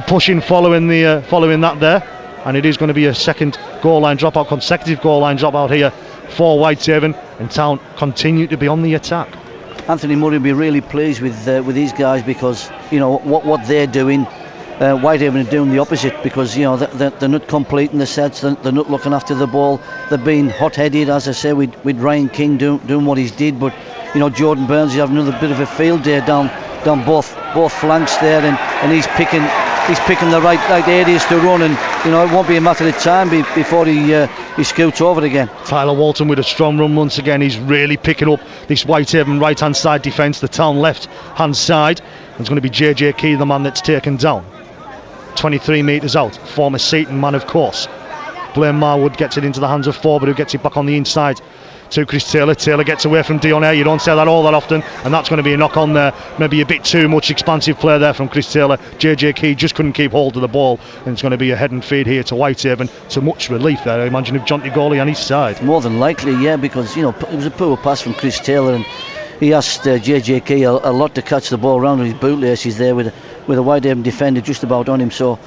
push in following that there, and it is going to be a second goal line dropout, consecutive goal line dropout here for Whitehaven, and Town continue to be on the attack. Anthony Murray will be really pleased with these guys, because you know what they're doing. Whitehaven are doing the opposite, because you know they're not completing the sets, they're not looking after the ball, they're being hot-headed, as I say, with Ryan King doing what he's did. But you know, Jordan Burns is having another bit of a field day down both flanks there, and he's picking the right areas to run, and you know, it won't be a matter of time before he scoots over again. Tyler Walton with a strong run once again. He's really picking up this Whitehaven right hand side defence, the Town left hand side. It's going to be JJ Key, the man that's taken down. 23 metres out, former Seaton man of course. Blaine Marwood gets it into the hands of Forber, who gets it back on the inside to Chris Taylor. Taylor gets away from Dion Ayre. You don't say that all that often, and that's going to be a knock on there. Maybe a bit too much expansive play there from Chris Taylor. JJ Key just couldn't keep hold of the ball, and it's going to be a head and feed here to Whitehaven. To much relief there, I imagine, of Jonty Gawley on his side. More than likely, yeah, because you know it was a poor pass from Chris Taylor, and he asked JJ Key a lot to catch the ball around with his bootlaces there, with a Whitehaven defender just about on him. So,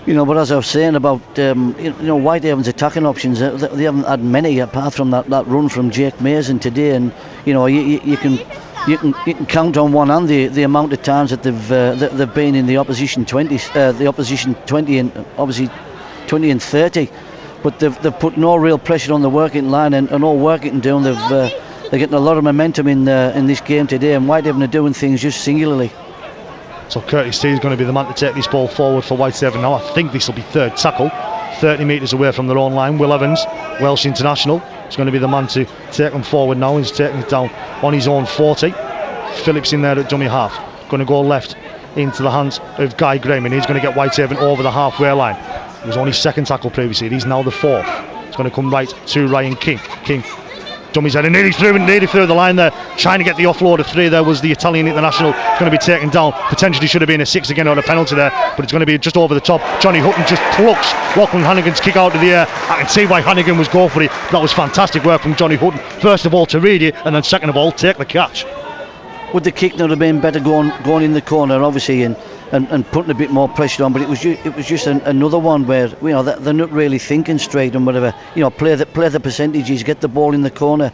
you know, but as I was saying about Whitehaven's attacking options, they haven't had many apart from that run from Jake Mason today, and you know you can count on one hand the amount of times that they've been in the opposition 20s, the opposition 20 and obviously 20 and 30, but they've put no real pressure on the Workington line, and all Workington doing, they're getting a lot of momentum in this game today, and Whitehaven are doing things just singularly. So Curtis T is going to be the man to take this ball forward for Whitehaven now. I think this will be third tackle. 30 metres away from their own line. Will Evans, Welsh international, is going to be the man to take them forward now. He's taking it down on his own 40. Phillips in there at dummy half. Going to go left into the hands of Guy Graham, and he's going to get Whitehaven over the halfway line. It was only second tackle previously. He's now the fourth. It's going to come right to Ryan King. King dummies head and nearly through the line there, trying to get the offload of 3. There was the Italian international going to be taken down. Potentially should have been a 6 again or a penalty there, but it's going to be just over the top. Johnny Hutton just plucks Lachlan Hannigan's kick out of the air. I can see why Hannigan was going for it. That was fantastic work from Johnny Hutton. First of all to read it, and then second of all take the catch. Would the kick not have been better going in the corner, obviously, and putting a bit more pressure on? But it was just another one where, you know, they're not really thinking straight and whatever. You know, play the percentages, get the ball in the corner,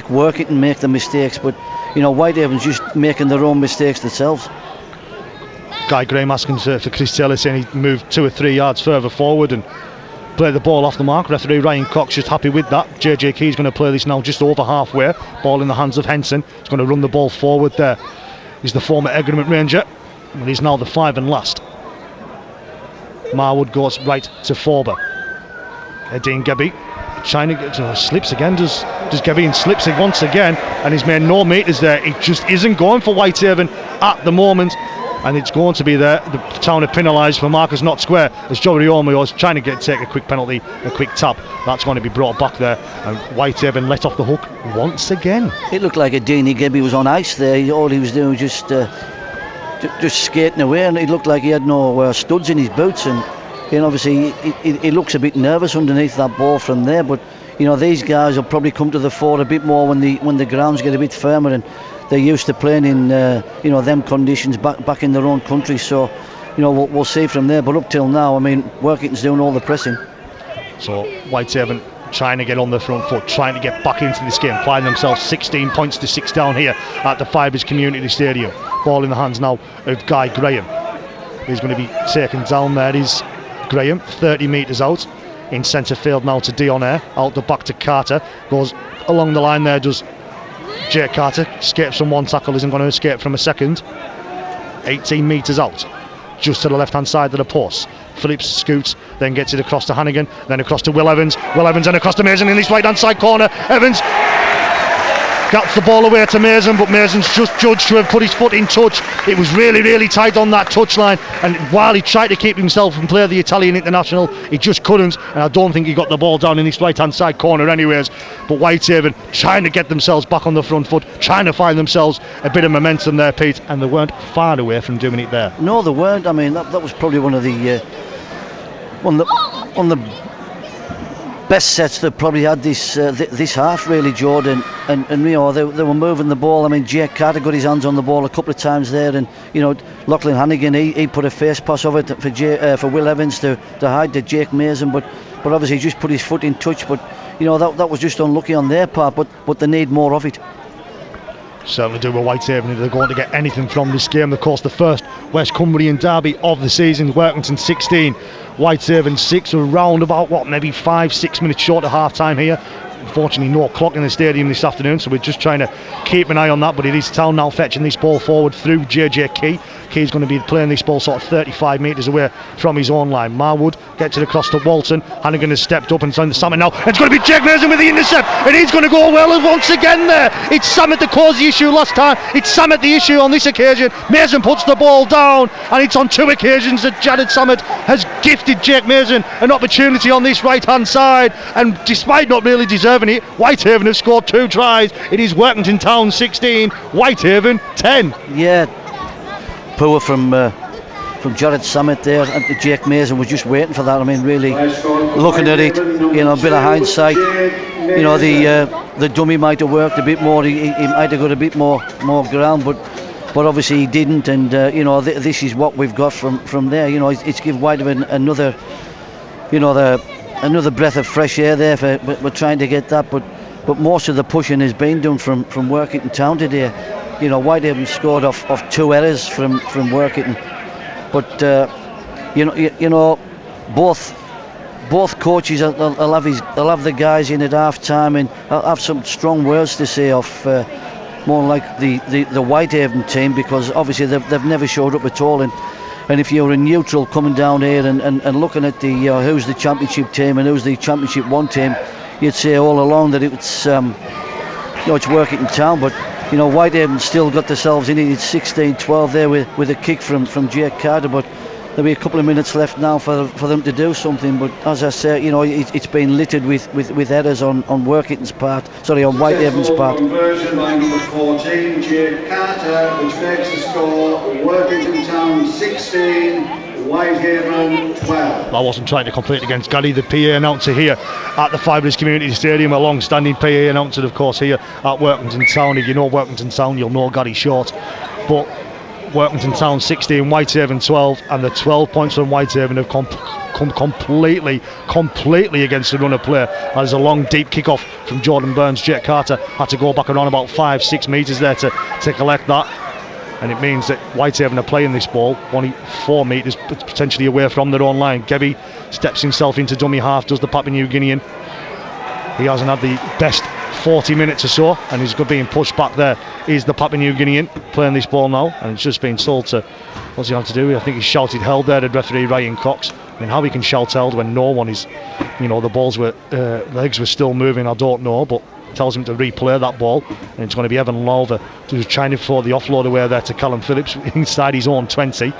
work it and make the mistakes. But you know, Whitehaven's just making their own mistakes themselves. Guy Graham asking for Chris Taylor, saying he moved 2 or 3 yards further forward and play the ball off the mark. Referee Ryan Cox just happy with that. JJ Key's going to play this now just over halfway. Ball in the hands of Henson. He's going to run the ball forward there. He's the former Egremont Ranger, and he's now the 5 and last. Marwood goes right to Forber. Dean Gebby trying to get slips again. Does Gebby, and slips it once again, and he's made no meters there. It just isn't going for Whitehaven at the moment. And it's going to be there. The town are penalised for Marcus not square as Joe Riomo is trying to take a quick penalty, a quick tap. That's going to be brought back there, and Whitehaven let off the hook once again. It looked like a Deanie Gebby was on ice there. All he was doing was just skating away, and it looked like he had no studs in his boots, and obviously he looks a bit nervous underneath that ball from there. But you know, these guys will probably come to the fore a bit more when the grounds get a bit firmer, and they're used to playing in them conditions back in their own country. So we'll see from there. But up till now, I mean, Workington's doing all the pressing. So Whitehaven trying to get on the front foot, trying to get back into this game, finding themselves 16 points to 6 down here at the Fibers Community Stadium. Ball in the hands now of Guy Graham. He's going to be taken down there. Is Graham 30 metres out in centre field now to Dion Air, out the back to Carter, goes along the line there, does Jake Carter, escapes from one tackle, isn't going to escape from a second. 18 metres out, just to the left hand side of the post. Phillips scoots, then gets it across to Hannigan, then across to Will Evans and across to Mason in this right hand side corner. Evans gets the ball away to Mason, but Mason's just judged to have put his foot in touch. It was really, really tight on that touchline, and while he tried to keep himself and play the Italian international, he just couldn't, and I don't think he got the ball down in this right hand side corner anyways. But Whitehaven trying to get themselves back on the front foot, trying to find themselves a bit of momentum there, Pete, and they weren't far away from doing it there. No, they weren't. I mean, that was probably one of the best sets they've probably had this half, really, Jordan. And they were moving the ball. I mean, Jake Carter got his hands on the ball a couple of times there, and Lachlan Hannigan, he put a face pass over for Will Evans to hide to Jake Mason, but obviously he just put his foot in touch. But that was just unlucky on their part. But they need more of it. Certainly do with Whitehaven if they're going to get anything from this game. Of course, the first West Cumbrian derby of the season. Workington 16, Whitehaven 6, around about maybe 5-6 minutes short of half time here. Unfortunately, no clock in the stadium this afternoon, so we're just trying to keep an eye on that. But it is Town now fetching this ball forward through JJ Key. Key's going to be playing this ball sort of 35 metres away from his own line. Marwood gets it across to Walton. Hannigan has stepped up and signed the Samet now. It's going to be Jake Mason with the intercept, and he's going to go well once again there. It's Samet that caused the issue last time. It's Samet the issue on this occasion. Mason puts the ball down, and it's on 2 occasions that Jared Samet has gifted Jake Mason an opportunity on this right hand side, and despite not really deserving it, Whitehaven have scored 2 tries. It is Workington Town 16, Whitehaven 10. Yeah, poor from Jared Samet there, and Jake Mason was just waiting for that. I mean, really looking at it, a bit of hindsight, the dummy might have worked a bit more. He might have got a bit more ground, but obviously he didn't. And this is what we've got from there. It's give Whitehaven another breath of fresh air there. We're trying to get that, but most of the pushing has been done from Workington Town today. Whitehaven scored off 2 errors from Workington, but both coaches will have the guys in at half time, and I'll have some strong words to say off more like the Whitehaven team, because obviously they've never showed up at all. And if you're a neutral coming down here and looking at the who's the Championship team and who's the Championship 1 team, you'd say all along that it's it's Workington Town, but Whitehaven still got themselves in it. It's 16-12 there with a kick from Jake Carter, but there'll be a couple of minutes left now for them to do something. But as I say, it's been littered with errors on Workington's part, on Whitehaven's part. Conversion by number 14, Jake Carter, which makes the score Workington Town 16, Whitehaven 12. I wasn't trying to complete against Gary, the PA announcer here at the Fibres Community Stadium, a long-standing PA announcer, of course, here at Workington Town. If you know Workington Town, you'll know Gary Short. But Workington Town 16, Whitehaven 12, and the 12 points from Whitehaven have come completely against the run of play. There's a long, deep kick-off from Jordan Burns. Jake Carter had to go back around about 5-6 metres there to collect that. And it means that Whitehaven are playing this ball only 4 metres potentially away from their own line. Gebby steps himself into dummy half, does the Papua New Guinean. He hasn't had the best 40 minutes or so, and he's being pushed back there. He's the Papua New Guinean playing this ball now, and it's just been told to, what's he on to do? I think he shouted held there at referee Ryan Cox. I mean, how he can shout held when no one is, the balls were, legs were still moving, I don't know, but tells him to replay that ball, and it's going to be Evan Lowther who's trying to throw the offload away there to Callum Phillips inside his own 20.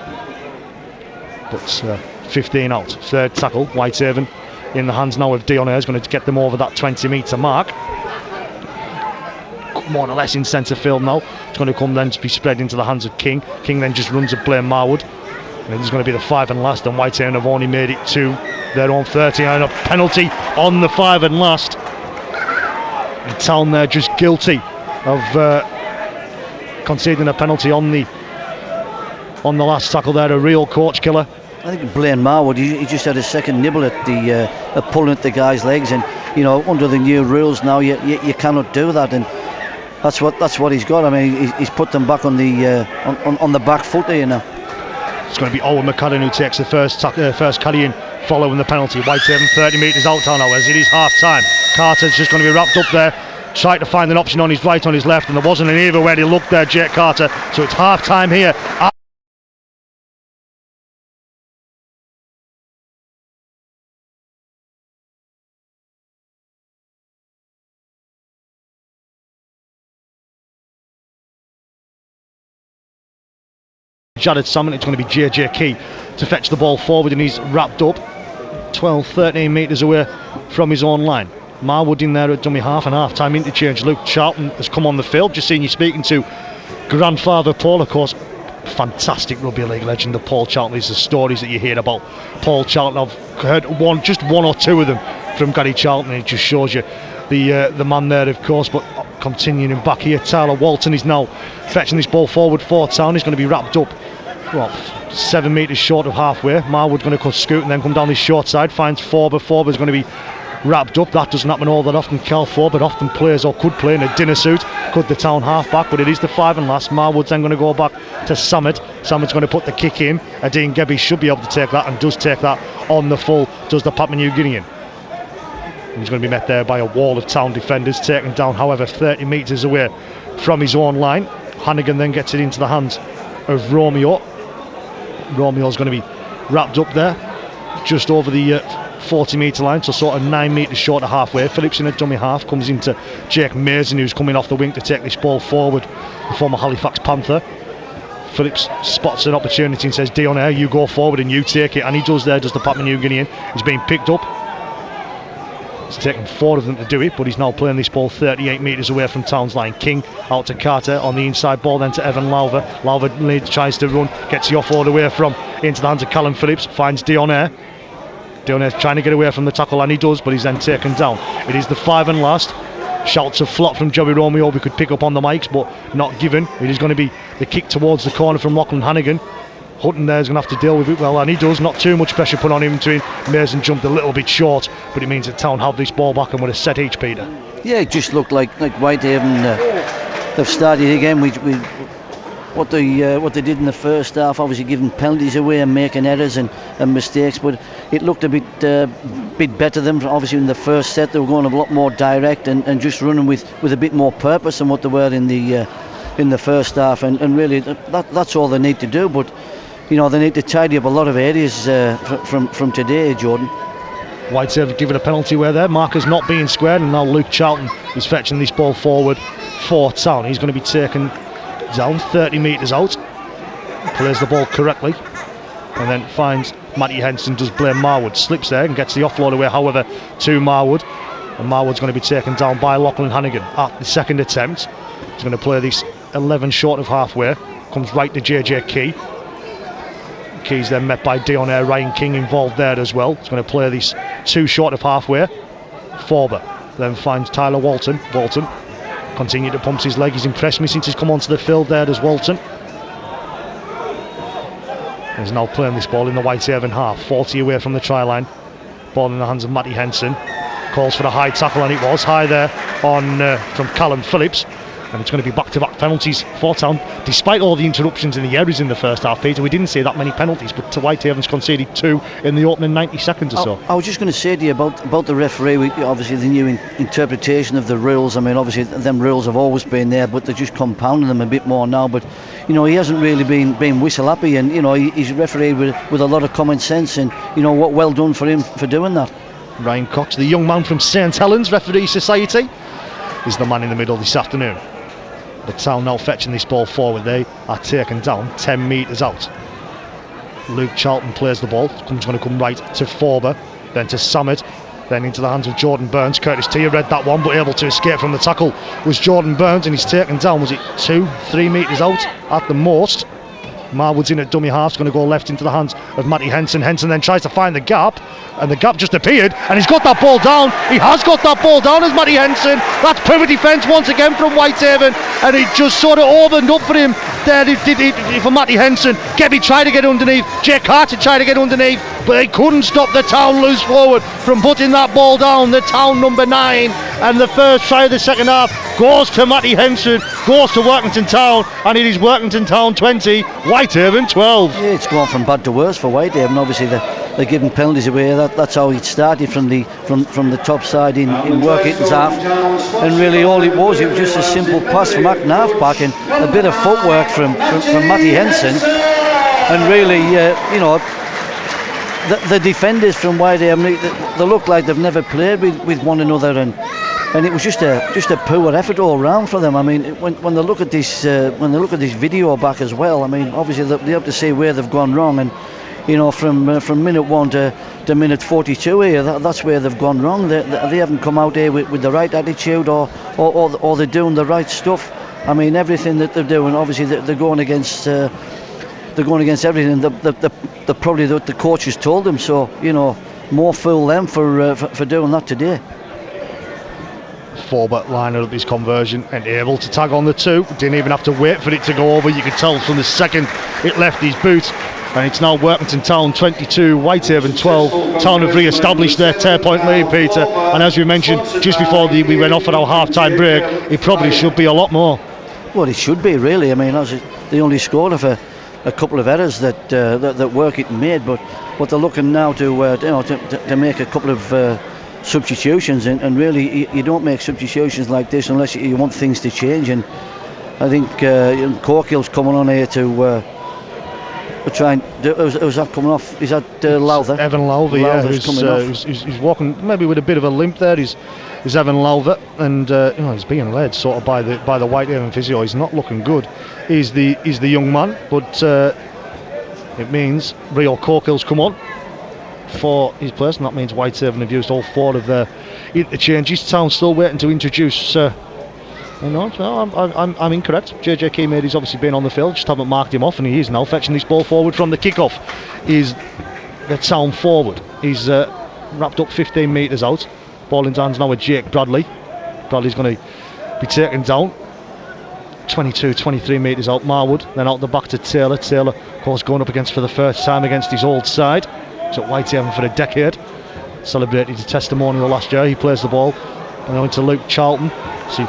But 15 out, third tackle. Whitehaven in the hands now of Dion Ayres, going to get them over that 20 metre mark. More or less in centre field now. It's going to come then to be spread into the hands of King. King then just runs a play Marwood, and it's going to be the 5 and last, and Whitehaven have only made it to their own 30, and a penalty on the 5 and last. And Town there just guilty of conceding a penalty on the last tackle there, a real coach killer. I think Blaine Marwood, he just had a second nibble at the pulling at the guy's legs, and under the new rules now you cannot do that, and that's what he's got. I mean, he's put them back on the back foot there now. It's going to be Owen McCadden who takes the first carry in following the penalty. Whitehaven 30 metres out now as it is half time. Carter's just going to be wrapped up there, trying to find an option on his right, on his left, and there wasn't an either where he looked there, Jake Carter. So it's half time here. Jared Salmon, it's going to be JJ Key to fetch the ball forward, and he's wrapped up 12-13 metres away from his own line. Marwood in there at dummy half, and half-time interchange. Luke Charlton has come on the field. Just seen you speaking to grandfather Paul, of course, fantastic rugby league legend of Paul Charlton. These are the stories that you hear about Paul Charlton. I've heard just one or two of them from Gary Charlton, and it just shows you the man there, of course. But continuing back here, Tyler Walton is now fetching this ball forward for Town. He's going to be wrapped up 7 metres short of halfway. Marwood's going to scoot and then come down this short side, finds Forber. Forber's going to be wrapped up. That doesn't happen all that often. Cal Forber often plays, or could play, in a dinner suit, could the Town half back, but it is the 5 and last. Marwood's then going to go back to Samet. Samet's going to put the kick in. Adine Gebby should be able to take that, and does take that on the full, does the Papua New Guinean. He's going to be met there by a wall of Town defenders, taken down, however, 30 metres away from his own line. Hannigan then gets it into the hands of Romeo. Romeo's going to be wrapped up there just over the 40 metre line, so sort of 9 metres short of halfway. Phillips in a dummy half, comes into Jake Mason, who's coming off the wing to take this ball forward, the former Halifax Panther. Phillips spots an opportunity and says, Dion Ayres, you go forward and you take it, and he does there, does the Papua New Guinean. He's being picked up. It's taken 4 of them to do it, but he's now playing this ball 38 metres away from Town's line. King out to Carter on the inside ball, then to Evan Lowther. Lowther tries to run, gets the offload away from into the hands of Callum Phillips, finds Dion Ayres. Dion Ayres trying to get away from the tackle, and he does, but he's then taken down. It is the 5 and last. Shouts of flop from Joey Romeo we could pick up on the mics, but not given. It is going to be the kick towards the corner from Lachlan Hannigan. Hutton there is going to have to deal with it well, and he does. Not too much pressure put on him between. Mason jumped a little bit short, but it means that Town have this ball back and with a set each, Peter. Yeah, it just looked like Whitehaven they've started again. what they did in the first half, obviously giving penalties away and making errors and mistakes, but it looked a bit better than obviously in the first set. They were going a lot more direct and just running with a bit more purpose than what they were in the first half, and really that's all they need to do. But you know, they need to tidy up a lot of areas from today, Jordan. Whitehaven have given a penalty away there. Markers not being squared, and now Luke Charlton is fetching this ball forward for Town. He's going to be taken down 30 metres out, plays the ball correctly, and then finds Matty Henson, does blame Marwood, slips there and gets the offload away, however, to Marwood, and Marwood's going to be taken down by Lachlan Hannigan at the second attempt. He's going to play this 11 short of halfway, comes right to JJ Key. Key's then met by Dion Air, Ryan King involved there as well. He's going to play this 2 short of halfway. Forber then finds Tyler Walton. Walton continue to pump his leg. He's impressed me since he's come onto the field there as Walton. He's now playing this ball in the Whitehaven half, 40 away from the try line. Ball in the hands of Matty Henson. Calls for a high tackle, and it was high there on from Callum Phillips. And it's going to be back-to-back penalties for Town. Despite all the interruptions and the errors in the first half, Peter, we didn't see that many penalties, but Whitehaven's conceded 2 in the opening 90 seconds or so. I was just going to say to you about the referee, obviously the new interpretation of the rules. I mean, obviously them rules have always been there, but they're just compounding them a bit more now. But you know, he hasn't really been whistle happy, and you know, he's refereed with a lot of common sense, and you know what, well done for him for doing that. Ryan Cox, the young man from St Helens Referee Society, is the man in the middle this afternoon. The Town now fetching this ball forward. They are taken down 10 metres out. Luke Charlton plays the ball. It's going to come right to Forber, then to Samet, then into the hands of Jordan Burns. Curtis Tia read that one, but able to escape from the tackle was Jordan Burns, and he's taken down, was it 2-3 metres out at the most. Marwood's in at dummy half, it's going to go left into the hands of Matty Henson. Henson then tries to find the gap, and the gap just appeared, and he's got that ball down. He has got that ball down as Matty Henson. That's poor defence once again from Whitehaven, and it just sort of opened up for him there for Matty Henson. Gebby tried to get underneath, Jay Carter tried to get underneath, but they couldn't stop the Town loose forward from putting that ball down. The Town number 9, and the first try of the second half goes to Matty Henson, goes to Workington Town, and it is Workington Town 20, Whitehaven 12. Yeah, it's gone from bad to worse for Whitehaven. Obviously they're giving penalties away. That's how it started from the top side in Workington's half, and really all it was just a simple pass from McNabb back and a bit of footwork from Matty Henson, and really you know, the defenders from Whitehaven, they look like they've never played with one another, and it was just a poor effort all round for them. I mean, when they look at this video back as well, I mean, obviously they have to see where they've gone wrong, and you know, from minute 1 to minute 42 here, that's where they've gone wrong. They haven't come out here with the right attitude, or they're doing the right stuff. I mean, everything that they're doing, obviously they're going against everything. The probably the coaches told them so. You know, more fool them for doing that today. Forber lining up his conversion and able to tag on the 2. Didn't even have to wait for it to go over. You could tell from the second it left his boot. And it's now Workington Town 22, Whitehaven 12. Town have re-established their 10-point lead, Peter. And as we mentioned just before we went off at our half-time break, it probably should be a lot more. Well, it should be, really. I mean, they only scored of a couple of errors that Workington made, but they're looking now to make a couple of substitutions, and really you don't make substitutions like this unless you want things to change. And I think Corkill's coming on here to try and who's that coming off? Is that Lowther? Evan Lowther, yeah, who's walking maybe with a bit of a limp there. He's Evan Lowther, and you know, he's being led sort of by the Whitehaven physio. He's not looking good. He's the young man, but it means Rio Corkill's come on for his place, and that means Whitehaven have used all 4 of their interchanges. Town still waiting to introduce. No, I'm incorrect. JJ Key made, he's obviously been on the field, just haven't marked him off, and he is now fetching this ball forward from the kickoff. Is the Town forward. He's wrapped up 15 metres out. Ball in hands now with Jake Bradley. Bradley's going to be taken down 23 metres out. Marwood, then out the back to Taylor. Taylor, of course, going up against for the first time against his old side. He's at Whitehaven for a decade. Celebrated his testimonial last year. He plays the ball. And now into Luke Charlton. See,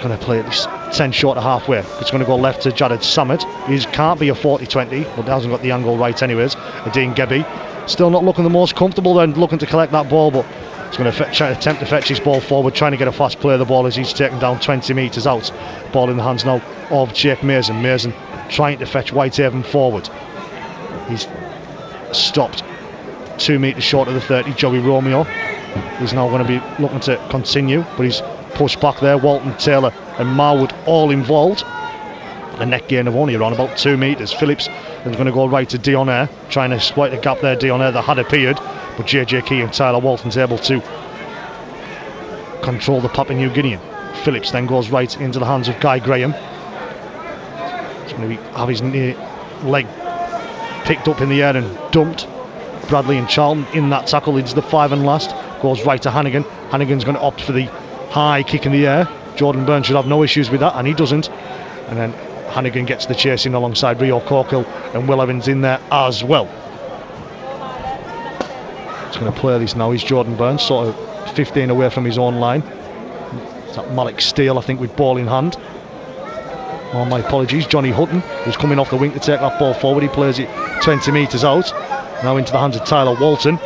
going to play at least 10 short of halfway. It's going to go left to Jared Samet. He can't be a 40-20, but hasn't got the angle right anyways. Dean Gebby still not looking the most comfortable then, looking to collect that ball, but he's going to attempt to fetch his ball forward, trying to get a fast play of the ball as he's taken down 20 metres out. Ball in the hands now of Jake Mason. Mason trying to fetch Whitehaven forward. He's stopped 2 metres short of the 30. Joey Romeo is now going to be looking to continue, but he's pushed back there. Walton, Taylor and Marwood all involved. A net gain of only around about 2 metres. Phillips is going to go right to Dionair, trying to exploit the gap there. Dionair that had appeared, but JJ Key and Tyler Walton's able to control the Papua New Guinean. Phillips then goes right into the hands of Guy Graham. He's going to have his leg picked up in the air and dumped. Bradley and Charlton in that tackle into the 5 and last. Goes right to Hannigan. Hannigan's going to opt for the high kick in the air. Jordan Burns should have no issues with that, and he doesn't. And then Hannigan gets the chase in alongside Rio Corkill, and Will Evans in there as well. He's going to play this now. He's Jordan Burns, sort of 15 away from his own line. It's that Malik Steele, I think, with ball in hand. Oh, my apologies. Johnny Hutton, who's coming off the wing to take that ball forward. He plays it 20 metres out. Now into the hands of Tyler Walton.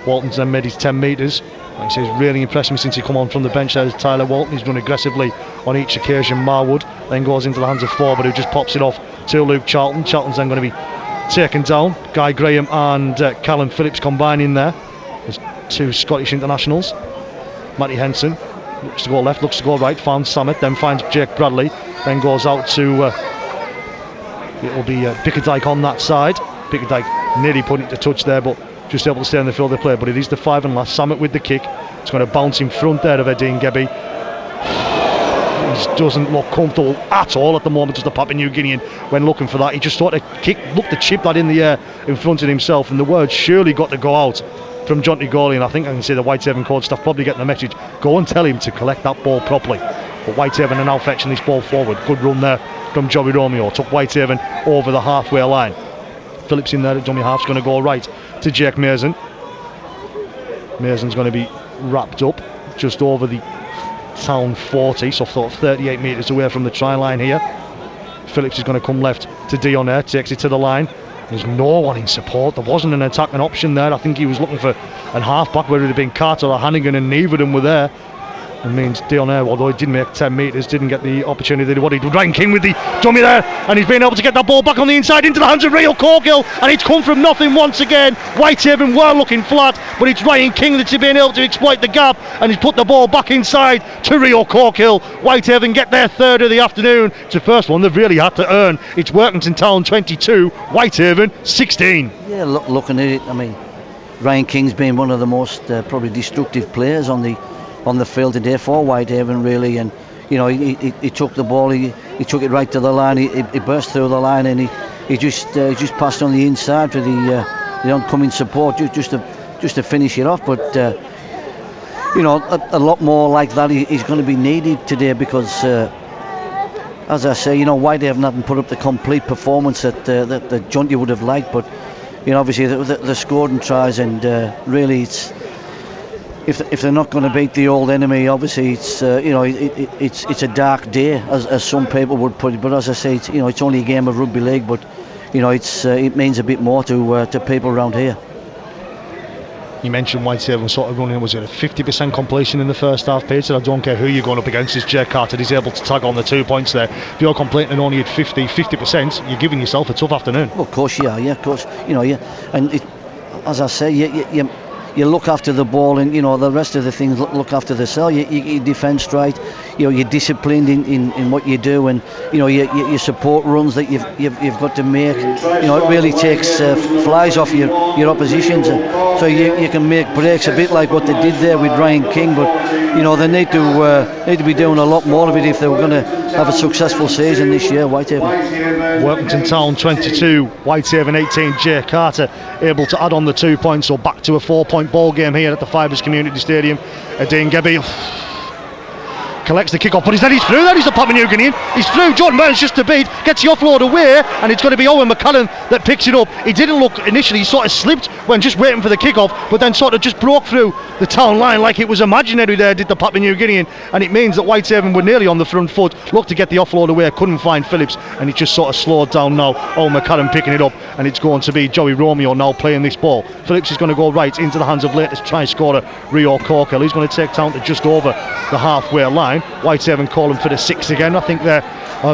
Walton's then made his 10 metres. Like I say, he's really impressed me since he come on from the bench. There's Tyler Walton. He's run aggressively on each occasion. Marwood then goes into the hands of forward, who just pops it off to Luke Charlton. Charlton's then going to be taken down. Guy Graham and Callum Phillips combining there. There's 2 Scottish internationals. Matty Henson looks to go left, looks to go right, finds Samet, then finds Jake Bradley, then goes out to it will be Bickerdike on that side. Bickerdike nearly put it to touch there, but just able to stay on the field of play. But it is the 5 and last. Samet with the kick. It's going to bounce in front there of Dean Gebby. He doesn't look comfortable at all at the moment as the Papua New Guinean when looking for that. He just sort of looked to chip that in the air in front of himself, and the word surely got to go out from Jonty Gawley, and I think I can see the Whitehaven coach staff probably getting the message, go and tell him to collect that ball properly. But Whitehaven are now fetching this ball forward. Good run there from Joey Romeo, took Whitehaven over the halfway line. Phillips in there at dummy half's going to go right to Jake Mason. Mason's going to be wrapped up just over the town 40, so 38 metres away from the try line here. Phillips is going to come left to Dionair, takes it to the line. There's no one in support. There wasn't an attacking option there. I think he was looking for a half-back where it had been Carter or Hannigan, and neither of them were there. It means Dionair, although he didn't make 10 metres, didn't get the opportunity that he wanted. Ryan King with the dummy there, and he's been able to get that ball back on the inside into the hands of Rio Corkill, and it's come from nothing once again. Whitehaven were looking flat, but it's Ryan King that's been able to exploit the gap, and he's put the ball back inside to Rio Corkill. Whitehaven get their 3rd of the afternoon. It's the first one they've really had to earn. It's Workington Town 22, Whitehaven 16. Yeah, looking at it, I mean, Ryan King's been one of the most probably destructive players on the field today for Whitehaven, really. And you know, he took the ball, he took it right to the line, he burst through the line, and he just passed on the inside for the oncoming support just to finish it off. But you know, a lot more like that is going to be needed today, because as I say, you know, Whitehaven haven't put up the complete performance that Jonty would have liked, but you know, obviously the scored and tries, and really it's, if they're not going to beat the old enemy, obviously it's you know, it's a dark day, as some people would put it. But as I say, it's, you know, it's only a game of rugby league, but you know, it means a bit more to people around here. You mentioned Whitehaven sort of running, was it a 50% completion in the first half, Peter? I don't care who you're going up against, it's Jake Carter. He's able to tag on the 2 points there. If you're completing and only at 50%, you're giving yourself a tough afternoon. Well, of course you are, yeah, of course. You know, yeah, and as I say, you look after the ball, and you know, the rest of the things look after the cell. You defend straight, you know, you're disciplined in what you do, and you know, you support runs that you've got to make. You know, it really takes flies off your oppositions, and so you can make breaks a bit like what they did there with Ryan King. But you know, they need to be doing a lot more of it if they were going to have a successful season this year. Whitehaven. Workington Town 22, Whitehaven 18. Jay Carter able to add on the 2 points, so back to a 4-point ball game here at the Fibres Community Stadium. Dean Gebby collects the kick off, but he's through there. He's a Papua New Guinean. He's through. Jordan Burns just a beat, gets the offload away, and it's going to be Owen McCallum that picks it up. He didn't look initially, he sort of slipped when just waiting for the kick off, but then sort of just broke through the town line like it was imaginary there, did the Papua New Guinean, and it means that Whitehaven were nearly on the front foot, looked to get the offload away, couldn't find Phillips, and it just sort of slowed down now. Owen McCallum picking it up, and it's going to be Joey Romeo now playing this ball. Phillips is going to go right into the hands of latest try scorer Rio Corkel. He's going to take town to just over the halfway line. Whitehaven calling for the 6 again. I think they're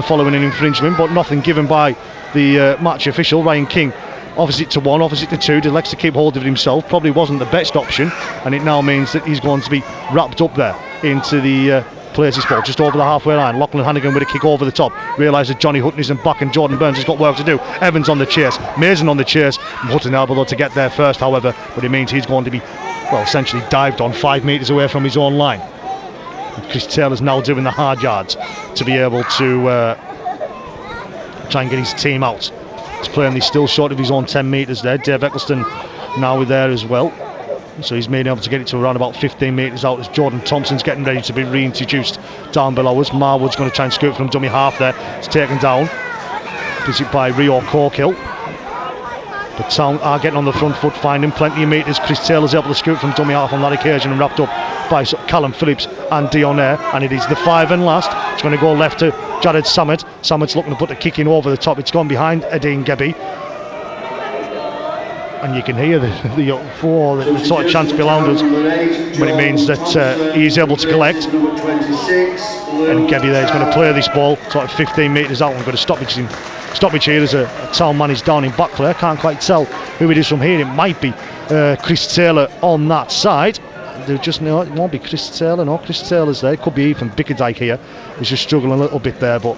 following an infringement, but nothing given by the match official. Ryan King opposite to 1, opposite to 2, elects to keep hold of it himself. Probably wasn't the best option, and it now means that he's going to be wrapped up there into the players' ball just over the halfway line. Lachlan Hannigan with a kick over the top, realises Johnny Hutton isn't back and Jordan Burns has got work to do. Evans on the chase, Mason on the chase, Hutton able to get there first, however, but it means he's going to be, well, essentially dived on 5 metres away from his own line. And Chris Taylor's now doing the hard yards to be able to try and get his team out. He's playing, he's still short of his own 10 metres there. Dave Eccleston now there as well, so he's been able to get it to around about 15 metres out as Jordan Thompson's getting ready to be reintroduced down below us. Marwood's going to try and scoot from dummy half there. It's taken down, does it by Rio Corkill. But Town are getting on the front foot, finding plenty of metres. Chris Taylor's able to scoot from dummy half on that occasion and wrapped up by Callum Phillips and Dion Eyre, and it is the 5 and last. It's going to go left to Jared Samet. Samet's looking to put the kick in over the top. It's gone behind Adine Gebby, and you can hear the sort of chants behind us, but it means that he is able to collect, and Gebby there is going to play this ball sort of 15 metres out. We've got a stoppage here. There's a Town man is down in back player. Can't quite tell who it is from here. It might be Chris Taylor on that side. It won't be Chris Taylor. No, Chris Taylor's there. It could be Ethan Bickerdike here. He's just struggling a little bit there, but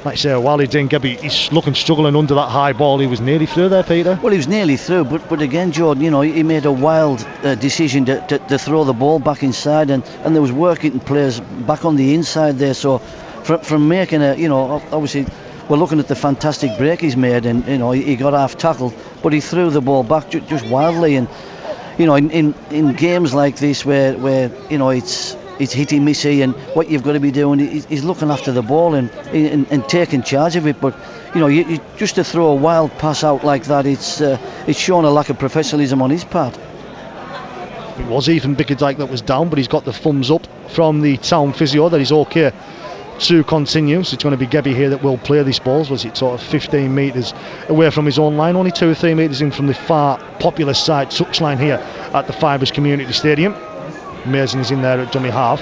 like I say, while he didn't get, he's looking struggling under that high ball. He was nearly through there, Peter. Well, he was nearly through, but again, Jordan, he made a wild decision to throw the ball back inside, and there was working players back on the inside there. So from making obviously we're looking at the fantastic break he's made, and he got half tackled, but he threw the ball back just wildly. And in games like this where it's hitty missy, and what you've got to be doing is looking after the ball and taking charge of it. But you just to throw a wild pass out like that, it's shown a lack of professionalism on his part. It was Ethan Bickerdike that was down, but he's got the thumbs up from the Town physio that he's okay to continue. So it's going to be Gebby here that will play this ball. Was it sort of 15 metres away from his own line, only 2 or 3 metres in from the far popular side touchline here at the Fibres Community Stadium. Mason is in there at dummy half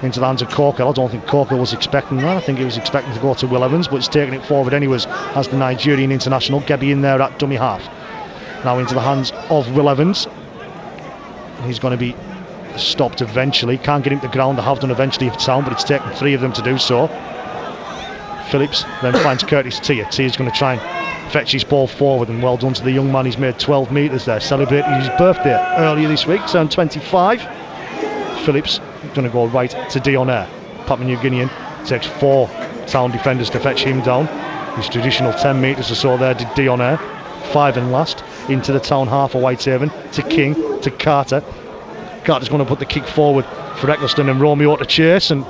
into the hands of Corkill. I don't think Corkill was expecting that. I think he was expecting to go to Will Evans, but he's taking it forward anyways as the Nigerian international. Gebby in there at dummy half. Now into the hands of Will Evans. He's going to be stopped eventually. Can't get him to the ground. They have done eventually for Town, but it's taken 3 of them to do so. Phillips then finds Curtis Tia. Tia's going to try and fetch his ball forward, and well done to the young man. He's made 12 metres there, celebrating his birthday earlier this week, turned 25. Phillips going to go right to Dion Eyre. Papua New Guinean takes 4 Town defenders to fetch him down. His traditional 10 metres or so there did Dion Eyre. 5 and last into the Town half of Whitehaven to King to Carter. Carter's going to put the kick forward for Eccleston and Romeo to chase, and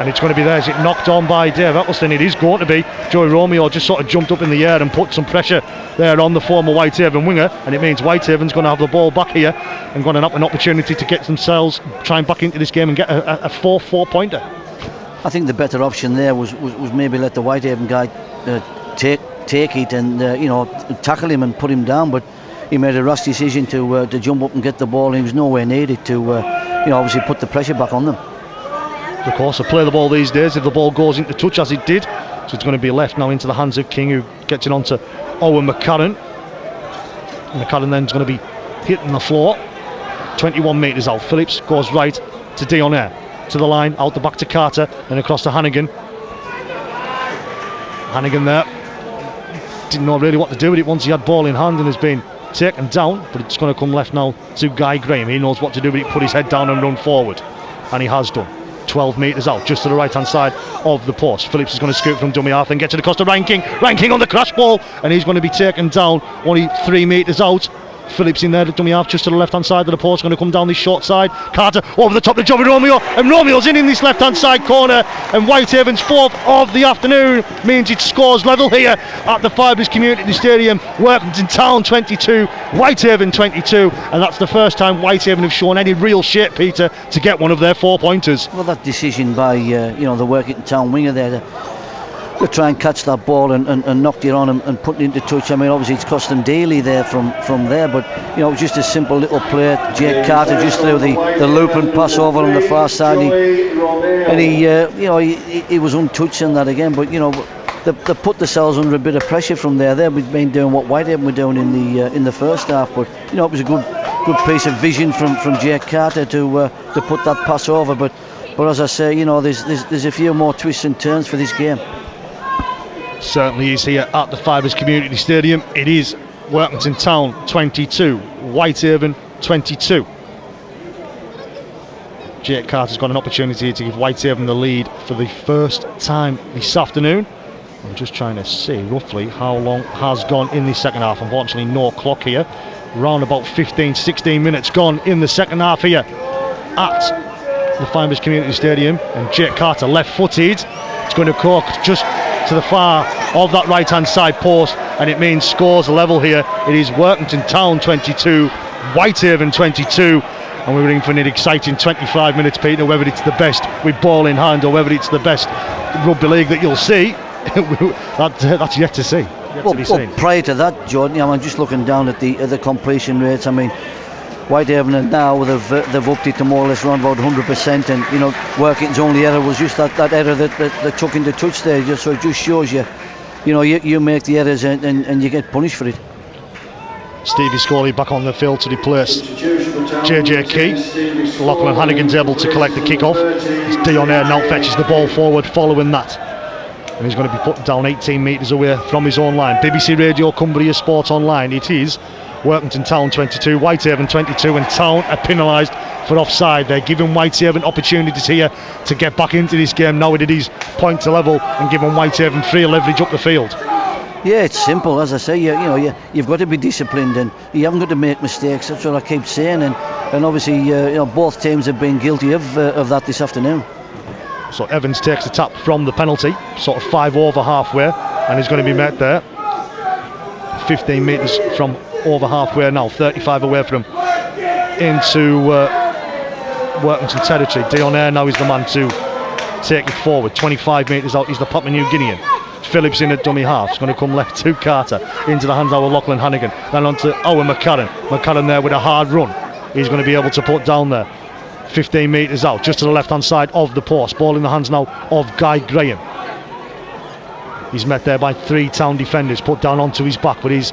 it's going to be there. Is it knocked on by Dave Eccleston? It is going to be. Joey Romeo just sort of jumped up in the air and put some pressure there on the former Whitehaven winger, and it means Whitehaven's going to have the ball back here and going to have an opportunity to get themselves trying back into this game and get a 4-pointer. I think the better option there was maybe let the Whitehaven guy take it and tackle him and put him down, but he made a rash decision to jump up and get the ball, and he was nowhere near it to obviously put the pressure back on them. Of course, they play the ball these days. If the ball goes into touch, as it did, so it's going to be left now into the hands of King, who gets it onto Owen McCarran. McCarran then's going to be hitting the floor 21 metres out. Phillips goes right to Dion Eyre, to the line, out the back to Carter, and across to Hannigan. Hannigan there didn't know really what to do with it once he had ball in hand and has been taken down, but it's going to come left now to Guy Graham. He knows what to do with it, put his head down and run forward, and he has done. 12 metres out, just to the right hand side of the post. Phillips is going to scoot from dummy half and get to the cost of Ryan King on the crash ball, and he's going to be taken down only 3 metres out Phillips in there, the dummy half just to the left hand side of the post, going to come down this short side. Carter over the top to Johnny Romeo, and Romeo's in this left hand side corner, and Whitehaven's fourth of the afternoon means it scores level here at the Fibres Community Stadium. Workington Town 22, Whitehaven 22, and that's the first time Whitehaven have shown any real shape, Peter, to get one of their 4 pointers. Well, that decision by the Workington Town winger there to try and catch that ball and knock it on and put it into touch. I mean, obviously it's cost them dearly there from there, but it was just a simple little play. Jake Carter just threw the loop and pass over on the far side, and he was untouched on that again. But they put themselves under a bit of pressure from there. They've been doing what Whitehaven were doing in the first half, but it was a good piece of vision from Jake Carter to put that pass over. But as I say, there's a few more twists and turns for this game. Certainly is here at the Fibres Community Stadium. It is Workington Town 22, Whitehaven 22. Jake Carter's got an opportunity to give Whitehaven the lead for the first time this afternoon. I'm just trying to see roughly how long has gone in the second half. Unfortunately, no clock here. Around about 15-16 minutes gone in the second half here at the Fibres Community Stadium, and Jake Carter left-footed. It's going to cook just to the far of that right hand side post, and it means scores level here. It is Workington Town 22, Whitehaven 22, and we're in for an exciting 25 minutes, Peter. Whether it's the best with ball in hand or whether it's the best rugby league that you'll see, that's yet to see. Well, prior to that, Jordan, I'm just looking down at the completion rates. I mean, Whitehaven and now they've upped it to more or less around about 100%, and Workington's only error was just that error that took into touch there. So it just shows you, you make the errors and you get punished for it. Stevie Scully back on the field to replace JJ Key. Lachlan Hannigan's able to collect the kick-off. Dion Eyre now fetches the ball forward following that, and he's going to be put down 18 metres away from his own line. BBC Radio Cumbria Sports Online. It is Workington Town 22, Whitehaven 22, and Town are penalised for offside. They're giving Whitehaven opportunities here to get back into this game now it is point to level, and giving Whitehaven free leverage up the field. Yeah, it's simple. As I say, you've got to be disciplined, and you haven't got to make mistakes. That's what I keep saying, and obviously both teams have been guilty of that this afternoon. So Evans takes the tap from the penalty, sort of 5 over halfway, and he's going to be met there 15 metres from over halfway now, 35 away from into Workington territory. Dion Eyre now is the man to take it forward. 25 metres out, he's the Papua New Guinean. Phillips in at dummy half. It's going to come left to Carter, into the hands of Lachlan Hannigan, then on to Owen McCarran. McCarran there with a hard run. He's going to be able to put down there 15 metres out, just to the left hand side of the post. Ball in the hands now of Guy Graham. He's met there by 3 Town defenders, put down onto his back, but he's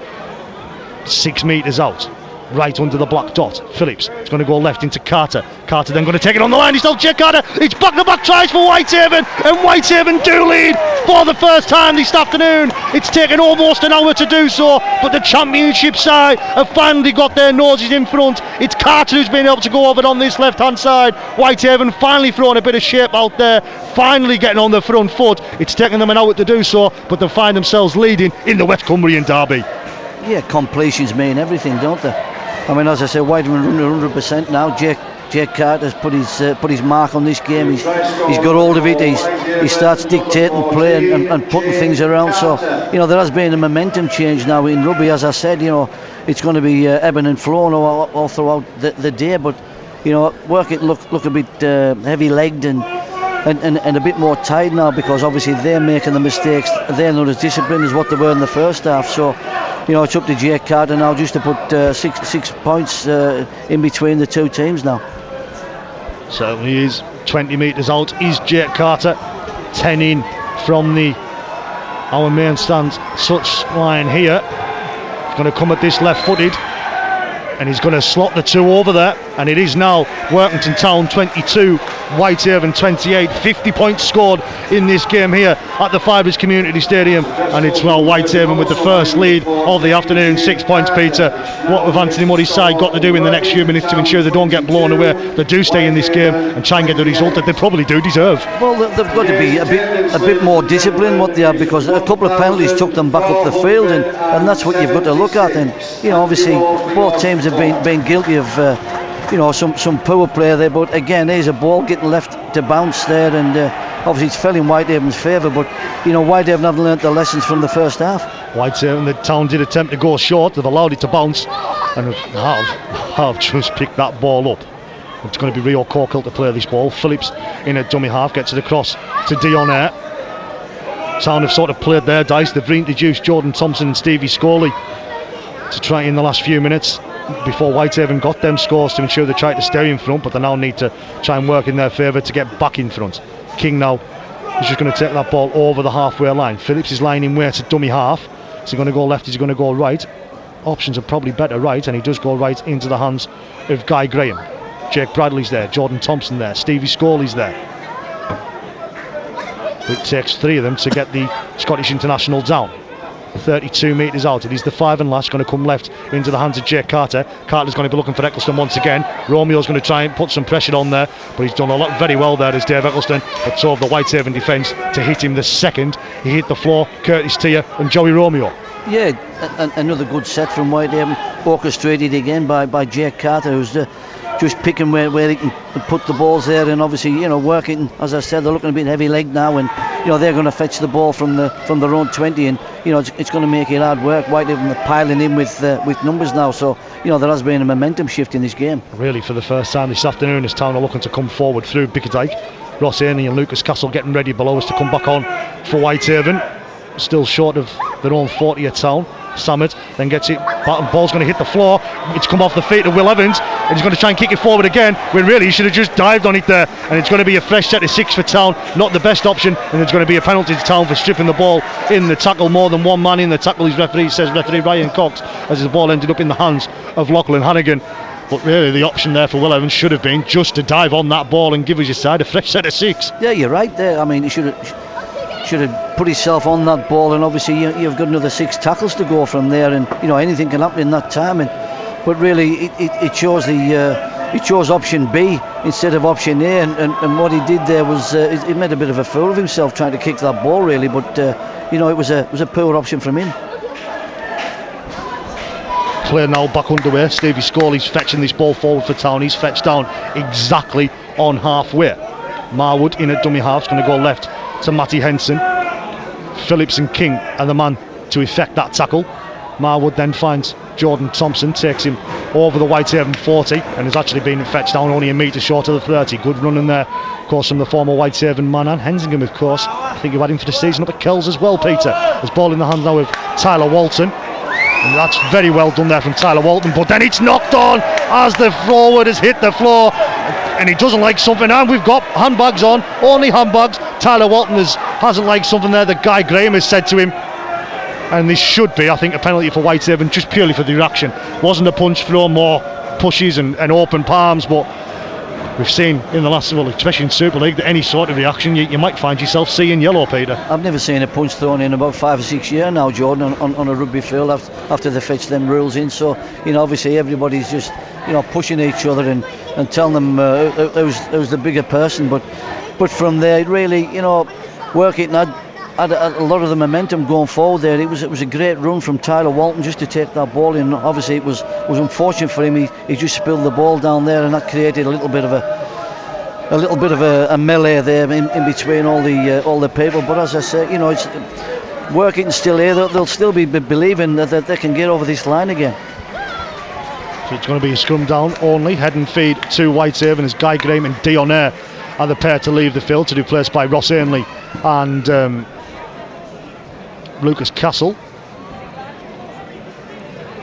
6 metres out, right under the black dot. Phillips is going to go left into Carter. Carter then going to take it on the line. He's still Jake Carter. It's back-to-back tries for Whitehaven, and Whitehaven do lead for the first time this afternoon. It's taken almost an hour to do so, but the championship side have finally got their noses in front. It's Carter who's been able to go over it on this left-hand side. Whitehaven finally throwing a bit of shape out there, finally getting on the front foot. It's taken them an hour to do so, but they find themselves leading in the West Cumbrian derby. Yeah, completions mean everything, don't they? I mean, as I say, Whitehaven running 100% now. Jake Carter's put his mark on this game. He's got hold of it. He starts dictating play and putting things around. So there has been a momentum change now in rugby. As I said, it's going to be ebbing and flowing all throughout the day. But work it look a bit heavy-legged and a bit more tired now, because obviously they're making the mistakes. They're not as disciplined as what they were in the first half. So it's up to Jake Carter now just to put 6 points in between the two teams now. Certainly is. 20 metres out is Jake Carter. 10 in from our main stand touch line here. He's going to come at this left-footed, and he's going to slot the 2 over there. and it is now Workington Town 22, Whitehaven 28. 50 points scored in this game here at the Fibres Community Stadium, and it's now Whitehaven with the first lead of the afternoon. 6 points, Peter. What have Anthony Murray's side got to do in the next few minutes to ensure they don't get blown away, they do stay in this game and try and get the result that they probably do deserve? Well, they've got to be a bit more disciplined what they are, because a couple of penalties took them back up the field, and that's what you've got to look at. And obviously both teams have been guilty of some poor play there, but again, there's a ball getting left to bounce there, and obviously it's fell in Whitehaven's favour, but Whitehaven haven't learnt their lessons from the first half. Whitehaven, the Town did attempt to go short, they've allowed it to bounce, and have just picked that ball up. It's going to be Rio Corkill to play this ball. Phillips in a dummy half, gets it across to Dionair. Town have sort of played their dice. They've reintroduced Jordan Thompson and Stevie Scully to try in the last few minutes before Whitehaven got them scores to ensure they tried to stay in front, but they now need to try and work in their favour to get back in front. King now is just going to take that ball over the halfway line. Phillips is lining way to dummy half. Is he going to go left? Is he going to go right? Options are probably better right, and he does go right into the hands of Guy Graham. Jake Bradley's there, Jordan Thompson there, Stevie Scully's there. It takes three of them to get the Scottish international down. 32 metres out, it is the 5 and last, going to come left into the hands of Jake Carter. Carter's going to be looking for Eccleston once again. Romeo's going to try and put some pressure on there, but he's done a lot very well there as Dave Eccleston, but so have the Whitehaven defence to hit him the second he hit the floor. Curtis Tier and Joey Romeo. Yeah, another good set from Whitehaven, orchestrated again by Jake Carter, who's just picking where he can put the balls there, and obviously working. As I said, they're looking a bit heavy legged now, and they're going to fetch the ball from their own 20, and it's going to make it hard work. Whitehaven are piling in with numbers now, so there has been a momentum shift in this game. Really, for the first time this afternoon, as Town are looking to come forward through Bickerdike. Ross Ainley and Lucas Castle getting ready below us to come back on for Whitehaven. Still short of their own 40 at Town. Samet then gets it, ball's going to hit the floor. It's come off the feet of Will Evans, and he's going to try and kick it forward again, when really he should have just dived on it there, and it's going to be a fresh set of 6 for Town. Not the best option, and there's going to be a penalty to Town for stripping the ball in the tackle. More than one man in the tackle, his referee says, referee Ryan Cox, as the ball ended up in the hands of Lachlan Hannigan. But really the option there for Will Evans should have been just to dive on that ball and give his side a fresh set of 6. Yeah, you're right there. I mean, he should have put himself on that ball, and obviously you've got another 6 tackles to go from there, and anything can happen in that time. But really it chose option B instead of option A, and what he did there was he made a bit of a fool of himself trying to kick that ball really, but it was a poor option from him. Play now back underway. Stevie Scully's fetching this ball forward for Town. He's fetched down exactly on halfway. Marwood in at dummy half, is going to go left to Matty Henson. Phillips and King are the man to effect that tackle. Marwood then finds Jordan Thompson, takes him over the Whitehaven 40, and has actually been fetched down only a metre short of the 30. Good run in there, of course, from the former Whitehaven man, and Hensingham, of course. I think you had him for the season up at Kells as well, Peter. There's ball in the hand now of Tyler Walton, and that's very well done there from Tyler Walton, but then it's knocked on as the forward has hit the floor, and he doesn't like something, and we've got handbags on, only handbags. Tyler Walton hasn't liked something there that Guy Graham has said to him, and this should be, I think, a penalty for Whitehaven just purely for the reaction. Wasn't a punch throw, more pushes and open palms, but we've seen in the last, especially in Super League, that any sort of reaction you might find yourself seeing yellow, Peter. I've never seen a punch thrown in about 5 or 6 years now, Jordan, on a rugby field after they fetched them rules in. So obviously everybody's just pushing each other and telling them who's the bigger person, but from there really working had a lot of the momentum going forward there. It was a great run from Tyler Walton just to take that ball in. Obviously it was unfortunate for him. He just spilled the ball down there, and that created a little bit of a melee there in between all the people. But as I say, it's working still here. They'll still be believing that they can get over this line again. So it's going to be a scrum down only. Head and feed to Whitehaven as Guy Graham and Dionair are the pair to leave the field, to be replaced by Ross Ainley and Lucas Castle.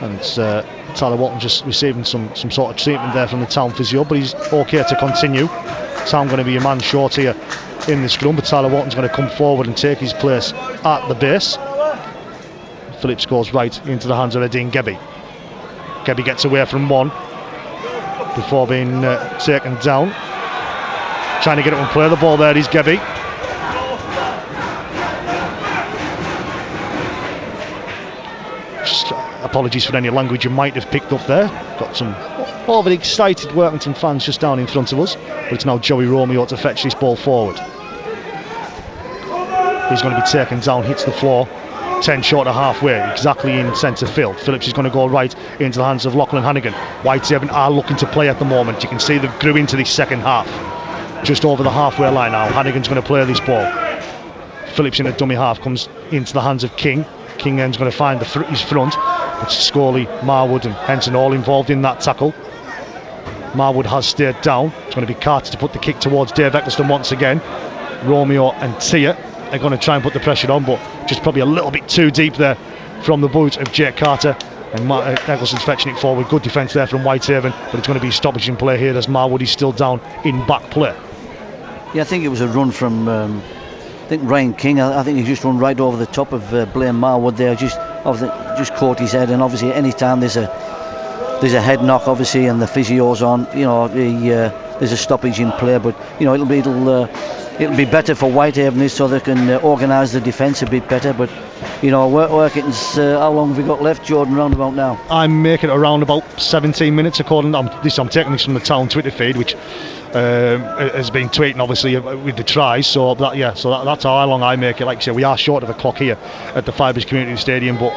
And it's Tyler Walton just receiving some sort of treatment there from the Town physio, but he's okay to continue. Town going to be a man short here in the scrum, but Tyler Walton's going to come forward and take his place at the base. Phillips goes right into the hands of Edine Gebby. Gebby gets away from one. before being taken down. Trying to get it and play the ball there is Gebbie. Just apologies for any language you might have picked up there. Got some overexcited Workington fans just down in front of us, but it's now Joey Romeo to fetch this ball forward. He's going to be taken down, hits the floor, 10 short of halfway, exactly in centre field. Phillips is going to go right into the hands of Lachlan Hannigan. Whitehaven are looking to play at the moment. You can see they've grew into this second half. Just over the halfway line now. Hannigan's going to play this ball. Phillips in a dummy half comes into the hands of King. King then's going to find his front. It's Scully, Marwood and Henson all involved in that tackle. Marwood has stayed down. It's going to be Carter to put the kick towards Dave Eccleston once again. Romeo and Tia are going to try and put the pressure on, but just probably a little bit too deep there from the boot of Jake Carter. And Eccleston's fetching it forward. Good defence there from Whitehaven, but it's going to be stoppage in play here as Marwood is still down in back play. Yeah, I think it was a run from Ryan King. I think he just run right over the top of Blaine Marwood there. Just caught his head, and obviously any time there's a head knock, obviously, and the physio's on, there's a stoppage in play. But it'll be better for Whitehaven this, so they can organise the defence a bit better. But Workington's how long have we got left, Jordan? Roundabout now. I'm making it around about 17 minutes according to I'm taking this from the town Twitter feed, which has been tweeting obviously with the tries. So that's how long I make it. Like I say, we are short of a clock here at the Fibers Community Stadium, but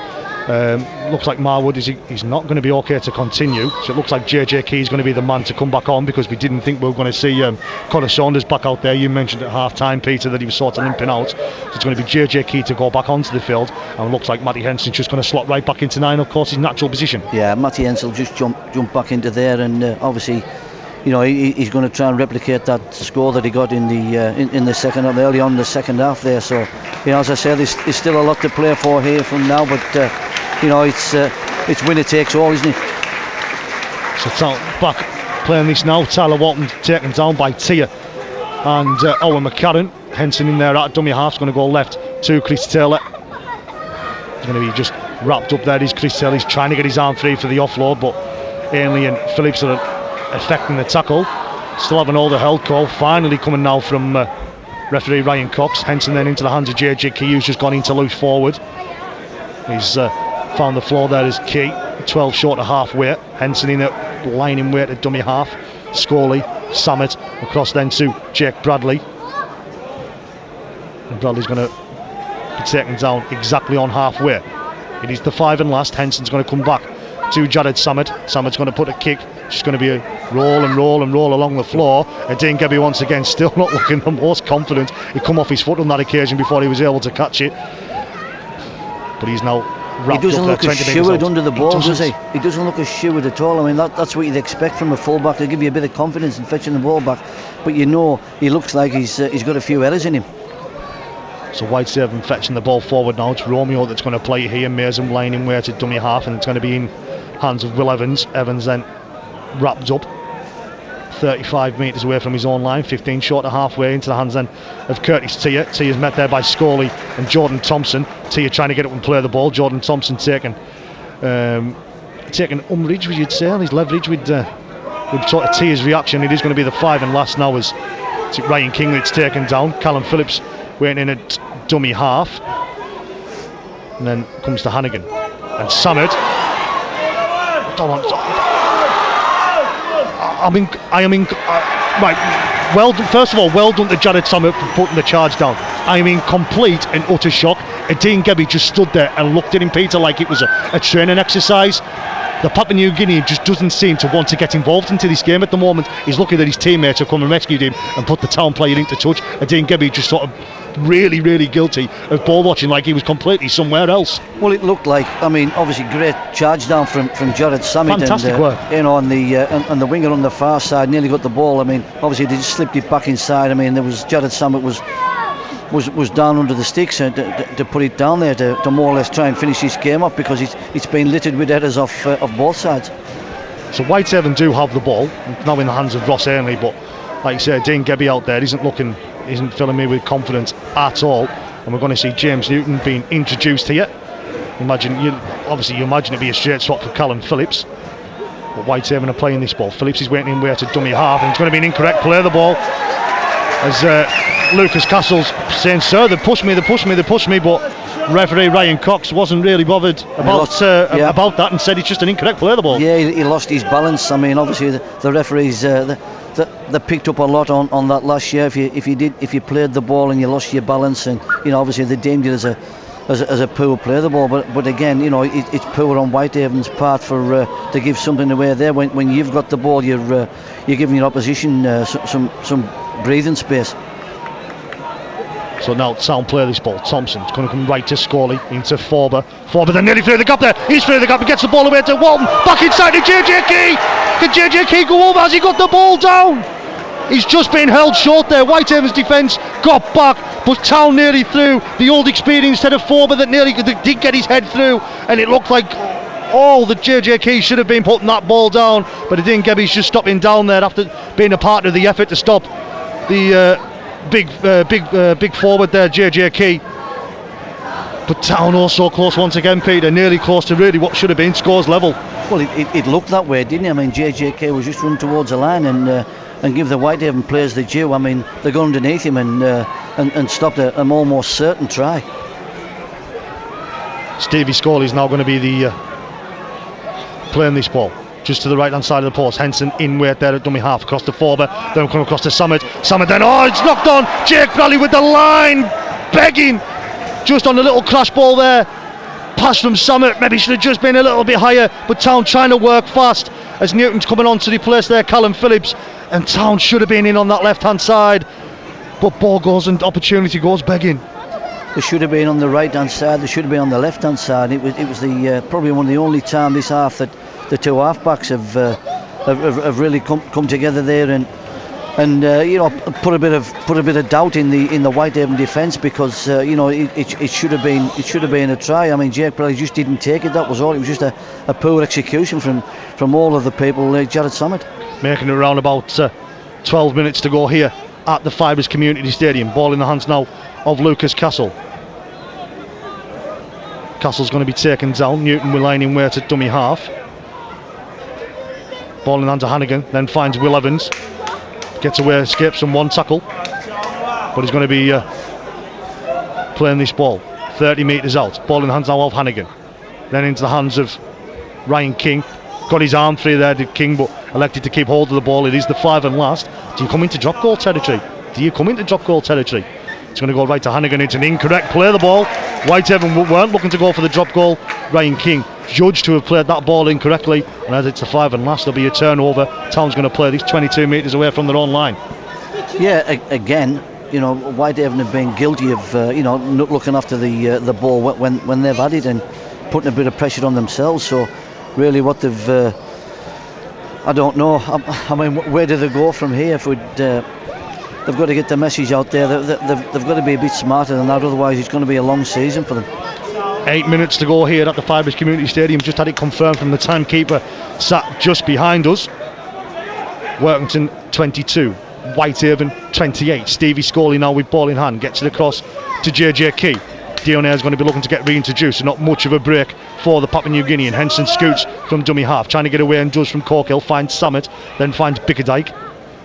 looks like Marwood he's not going to be okay to continue. So it looks like JJ Key is going to be the man to come back on, because we didn't think we were going to see Connor Saunders back out there. You mentioned at half time, Peter, that he was sort of limping out. So it's going to be JJ Key to go back onto the field, and it looks like Matty Henson's just going to slot right back into 9, of course, his natural position. Yeah, Matty Henson just jump back into there, and obviously he's going to try and replicate that score that he got in the second, early on in the second half there. So as I said, there's still a lot to play for here from now, but it's winner takes all, isn't it? So back playing this now. Tyler Walton taken down by Tia and Owen McCarran. Henson in there at dummy half, going to go left to Chris Taylor. He's going to be just wrapped up there. Is Chris Taylor. He's trying to get his arm free for the offload, but Ainley and Phillips are affecting the tackle. Still having all the held call. Finally coming now from referee Ryan Cox. Henson then into the hands of JJ Key, who's just gone into loose forward. He's found the floor there as Key, 12 short of halfway. Henson in at lining weight at dummy half. Scully, Samet across then to Jake Bradley. And Bradley's going to be taken down exactly on halfway. It is the 5 and last. Henson's going to come back to Jared Samet. Samet's going to put a kick. Just going to be a roll along the floor. And Dean Gebbie once again still not looking the most confident. He come off his foot on that occasion before he was able to catch it. But he's now wrapped He doesn't up look there, assured under the ball, does he? He doesn't look assured at all. I mean, that's what you'd expect from a fullback. They'll give you a bit of confidence in fetching the ball back. But he looks like he's got a few errors in him. So Whitehaven fetching the ball forward now. It's Romeo that's going to play here. Mason lining way to dummy half, and it's going to be in hands of Will Evans. Evans then wrapped up 35 metres away from his own line, 15 short of halfway, into the hands then of Curtis Tia. Tia's met there by Scully and Jordan Thompson. Tia trying to get up and play the ball. Jordan Thompson taking umbrage, would you say, on his leverage with sort of Tia's reaction. It is going to be the 5 and last now as Ryan King that's taken down. Callum Phillips waiting in at dummy half, and then comes to Hannigan and Samet. Right. Well done. First of all, well done to Jared Samet for putting the charge down. I am in complete and utter shock. And Dean Gebbie just stood there and looked at him, Peter, like it was a training exercise. The Papua New Guinea just doesn't seem to want to get involved into this game at the moment. He's lucky that his teammates have come and rescued him and put the town player into touch. And Dean Gebbie just sort of really, really guilty of ball watching, like he was completely somewhere else. Well, it looked like, obviously great charge down from Jared Samet. Fantastic work. On the winger on the far side, nearly got the ball. Obviously they just slipped it back inside. There was Jared Samet was down under the sticks to put it down there to more or less try and finish this game up, because it's been littered with errors off both sides. So Whitehaven do have the ball now in the hands of Ross Ainley, but like you say, Dean Gebbie out there isn't filling me with confidence at all, and we're going to see James Newton being introduced here. You imagine it'd be a straight swap for Callum Phillips. But Whitehaven are playing this ball. Phillips is waiting in where to dummy half, and it's going to be an incorrect play of the ball. As Lucas Castle's saying, sir, they pushed me, but referee Ryan Cox wasn't really bothered about that and said it's just an incorrect play of the ball. Yeah, he lost his balance. I mean, obviously the referees they picked up a lot on that last year. If you played the ball and you lost your balance, and obviously they deemed it as a poor play of the ball. But again, it's poor on Whitehaven's part for to give something away there. When you've got the ball, you're giving your opposition some breathing space. So now sound play this ball. Thompson's going to come right to Scully, into Forber. Forber then nearly through the gap there. He's through the gap. He gets the ball away to Walton. Back inside to JJ Key. Can JJ Key go over? Has he got the ball down? He's just been held short there. Whitehaven's defence got back, but Town nearly through. The old experience instead of Forber that nearly did get his head through, and it looked like the JJ Key should have been putting that ball down, but it didn't. Gebby's just stopping down there after being a part of the effort to stop the big forward there, JJ Key. But Town also close once again, Peter, nearly close to really what should have been scores level. Well, it looked that way, didn't it? I mean, JJ Key was just run towards the line and give the Whitehaven players the due. I mean, they got underneath him and stopped an almost certain try. Stevie Scully is now going to be the playing this ball. Just to the right hand side of the post. Henson in weight there at dummy half across to Forber, then come across to Summit then, it's knocked on. Jake Bradley with the line, begging, just on a little crash ball there. Pass from Summit, maybe should have just been a little bit higher, but Town trying to work fast as Newton's coming on to replace there Callum Phillips, and Town should have been in on that left hand side, but ball goes and opportunity goes begging. They should have been on the right hand side, they should have been on the left hand side. It was the probably one of the only times this half that the two halfbacks have really come together there and put a bit of doubt in the Whitehaven defence, because it should have been a try. I mean, Jake Bradley just didn't take it. That was all. It was just a poor execution from all of the people. Jared Summit making it around about 12 minutes to go here at the Fibres Community Stadium. Ball in the hands now of Lucas Castle. Castle's going to be taken down. Newton will line in where to dummy half. Ball in the hands of Hannigan, then finds Will Evans. Gets away, escapes from one tackle, but he's going to be playing this ball 30 metres out. Ball in the hands now of Hannigan, then into the hands of Ryan King. Got his arm free there, did King, but elected to keep hold of the ball. It is the 5 and last. Do you come into drop goal territory? It's going to go right to Hannigan. It's an incorrect play of the ball. Whitehaven weren't looking to go for the drop goal. Ryan King judged to have played that ball incorrectly, and as it's the 5 and last, there'll be a turnover. Town's going to play this 22 metres away from their own line. Yeah, again, Whitehaven have been guilty of not looking after the ball when they've had it and putting a bit of pressure on themselves. So really what they've I don't know. I mean, where do they go from here? If they've got to get the message out there. They've got to be a bit smarter than that, otherwise it's going to be a long season for them. 8 minutes to go here at the Fibres Community Stadium. Just had it confirmed from the timekeeper sat just behind us. Workington 22, Whitehaven 28. Stevie Scully now with ball in hand, gets it across to JJ Key. Dionair is going to be looking to get reintroduced, and not much of a break for the Papua New Guinean. Henson scoots from dummy half, trying to get away and does from Corkhill, finds Summit, then finds Bickerdike.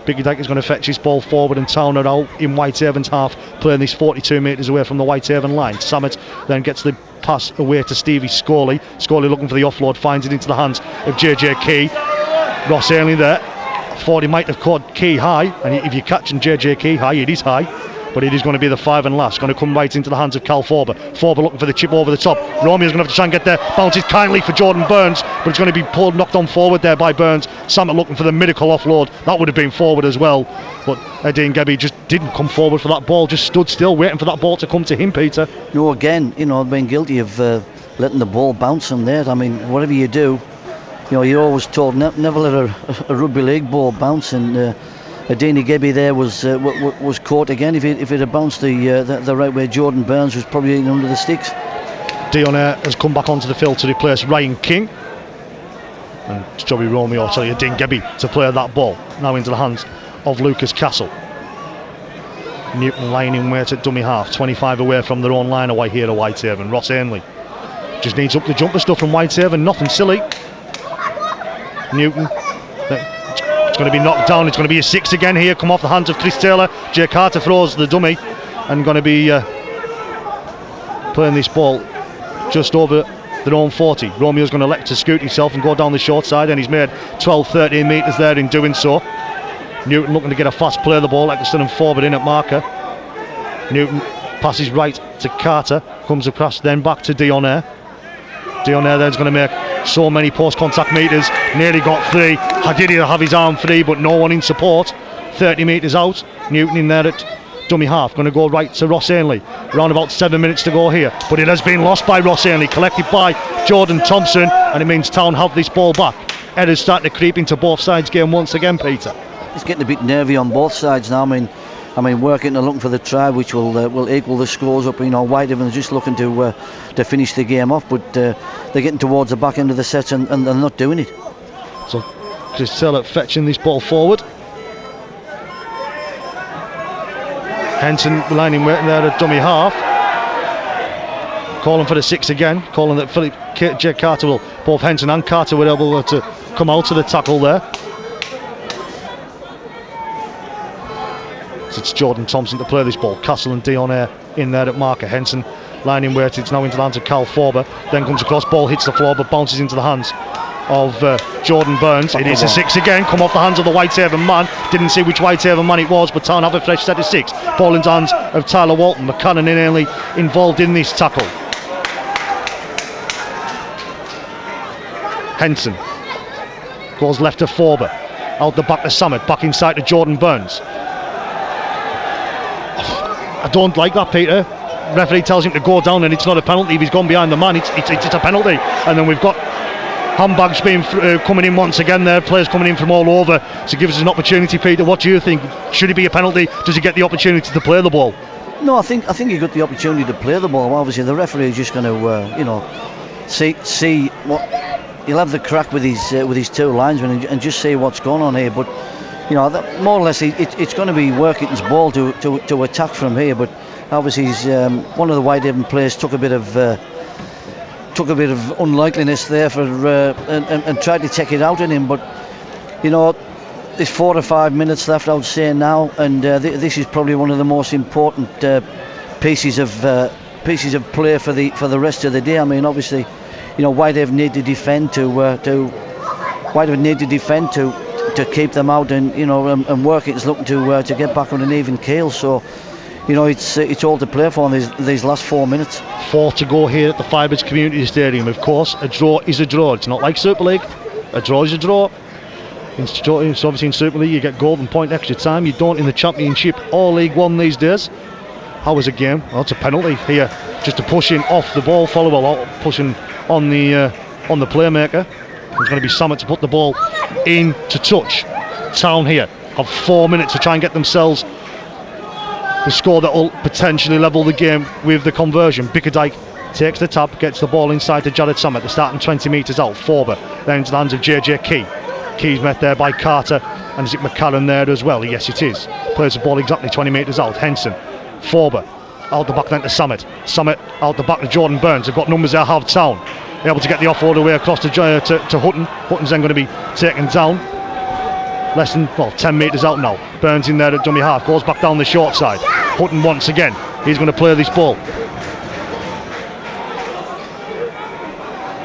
Bickerdike is going to fetch his ball forward, and Town are out in Whitehaven's half, playing this 42 metres away from the Whitehaven line. Summit then gets the pass away to Stevie Scully. Scully looking for the offload, finds it into the hands of JJ Key. Ross Ainley there. Thought he might have caught Key high, and if you're catching JJ Key high, it is high. But it is going to be the 5 and last. Going to come right into the hands of Cal Forber. Forber looking for the chip over the top. Romeo's going to have to try and get there. Bounces kindly for Jordan Burns, but it's going to be knocked on forward there by Burns. Samet looking for the miracle offload. That would have been forward as well. But Dean Gebby just didn't come forward for that ball. Just stood still waiting for that ball to come to him, Peter. No, again, been guilty of letting the ball bounce on there. I mean, whatever you do, you're always told never let a rugby league ball bounce, and Adini Gebby there was caught again. If it had bounced the right way, Jordan Burns was probably in under the sticks. Dionair has come back onto the field to replace Ryan King, and it's Joey Romeo, tell you, Dean Gebby to play that ball now into the hands of Lucas Castle. Newton lying in wait at dummy half, 25 away from their own line away here at Whitehaven. Ross Ainley just needs up the jumper stuff from Whitehaven, nothing silly. Newton. It's going to be knocked down. It's going to be a 6 again here. Come off the hands of Chris Taylor. Jay Carter throws the dummy and going to be playing this ball just over their own 40. Romeo's going to elect to scoot himself and go down the short side, and he's made 12-13 metres there in doing so. Newton looking to get a fast play of the ball. Eccleston and forward in at marker. Newton passes right to Carter, comes across then back to Dionnair. Dionnair then's going to make so many post-contact metres, nearly got 3. Hadidi have his arm free, but no one in support. 30 metres out. Newton in there at dummy half, going to go right to Ross Ainley. Around about 7 minutes to go here, but it has been lost by Ross Ainley, collected by Jordan Thompson, and it means Town have this ball back. Errors starting to creep into both sides game once again, Peter. It's getting a bit nervy on both sides now. I mean, working and looking for the try, which will equal the scores up. Whitehaven is just looking to finish the game off, but they're getting towards the back end of the set and they're not doing it. So Chris Taylor fetching this ball forward. Henson lining waiting there at dummy half. Calling for the 6 again. Calling that Jay Carter will, both Henson and Carter were able to come out to the tackle there. It's Jordan Thompson to play this ball. Castle and Dionnair in there at marker. Henson lining waited. It's now into the hands of Carl Forber. Then comes across, ball hits the floor but bounces into the hands of Jordan Burns. It is a 6 again. Come off the hands of the Whitehaven man. Didn't see which Whitehaven man it was, but Town have a fresh set of 6. Ball in the hands of Tyler Walton. McCann and Ainley involved in this tackle. Henson goes left to Forber. Out the back to Summit. Back inside to Jordan Burns. I don't like that, Peter. Referee tells him to go down and it's not a penalty if he's gone behind the man. It's a penalty. And then we've got handbags being coming in once again there. Players coming in from all over to give us an opportunity. Peter, what do you think? Should it be a penalty? Does he get the opportunity to play the ball? No, I think he got the opportunity to play the ball. Obviously the referee is just going to see what he'll have the crack with his 2 linesmen and just see what's going on here. But that more or less it's going to be Workington's ball to attack from here. But obviously one of the Whitehaven players took a bit of unlikeliness there and tried to take it out in him. But there's 4 or 5 minutes left, I would say now, and this is probably one of the most important pieces of play for the rest of the day. I mean, obviously, Whitehaven need to defend to keep them out, and and Workington's looking to get back on an even keel. So it's all to play for in these last 4 minutes. 4 to go here at the Fibers Community Stadium. Of course, a draw is a draw. It's not like Super League. A draw is a draw. It's obviously in Super League you get golden point extra time. You don't in the Championship or League One these days. How was the game? Well, it's a penalty here. Just a pushing off the ball follower, pushing on the playmaker. There's going to be Summit to put the ball in to touch. Town here have 4 minutes to try and get themselves the score that will potentially level the game with the conversion. Bickerdike takes the tap, gets the ball inside to Jared Summit. They're starting 20 metres out. Forber then into the hands of JJ Key. Key's met there by Carter, and is it McCallum there as well? Yes, it is. Plays the ball exactly 20 metres out. Henson, Forber out the back then to Summit. Summit out the back to Jordan Burns. They've got numbers there, have Town. They're able to get the off all the way across to Hutton. Hutton's then going to be taken down. Less than 10 metres out now. Burns in there at dummy half, goes back down the short side. Hutton once again, he's going to play this ball.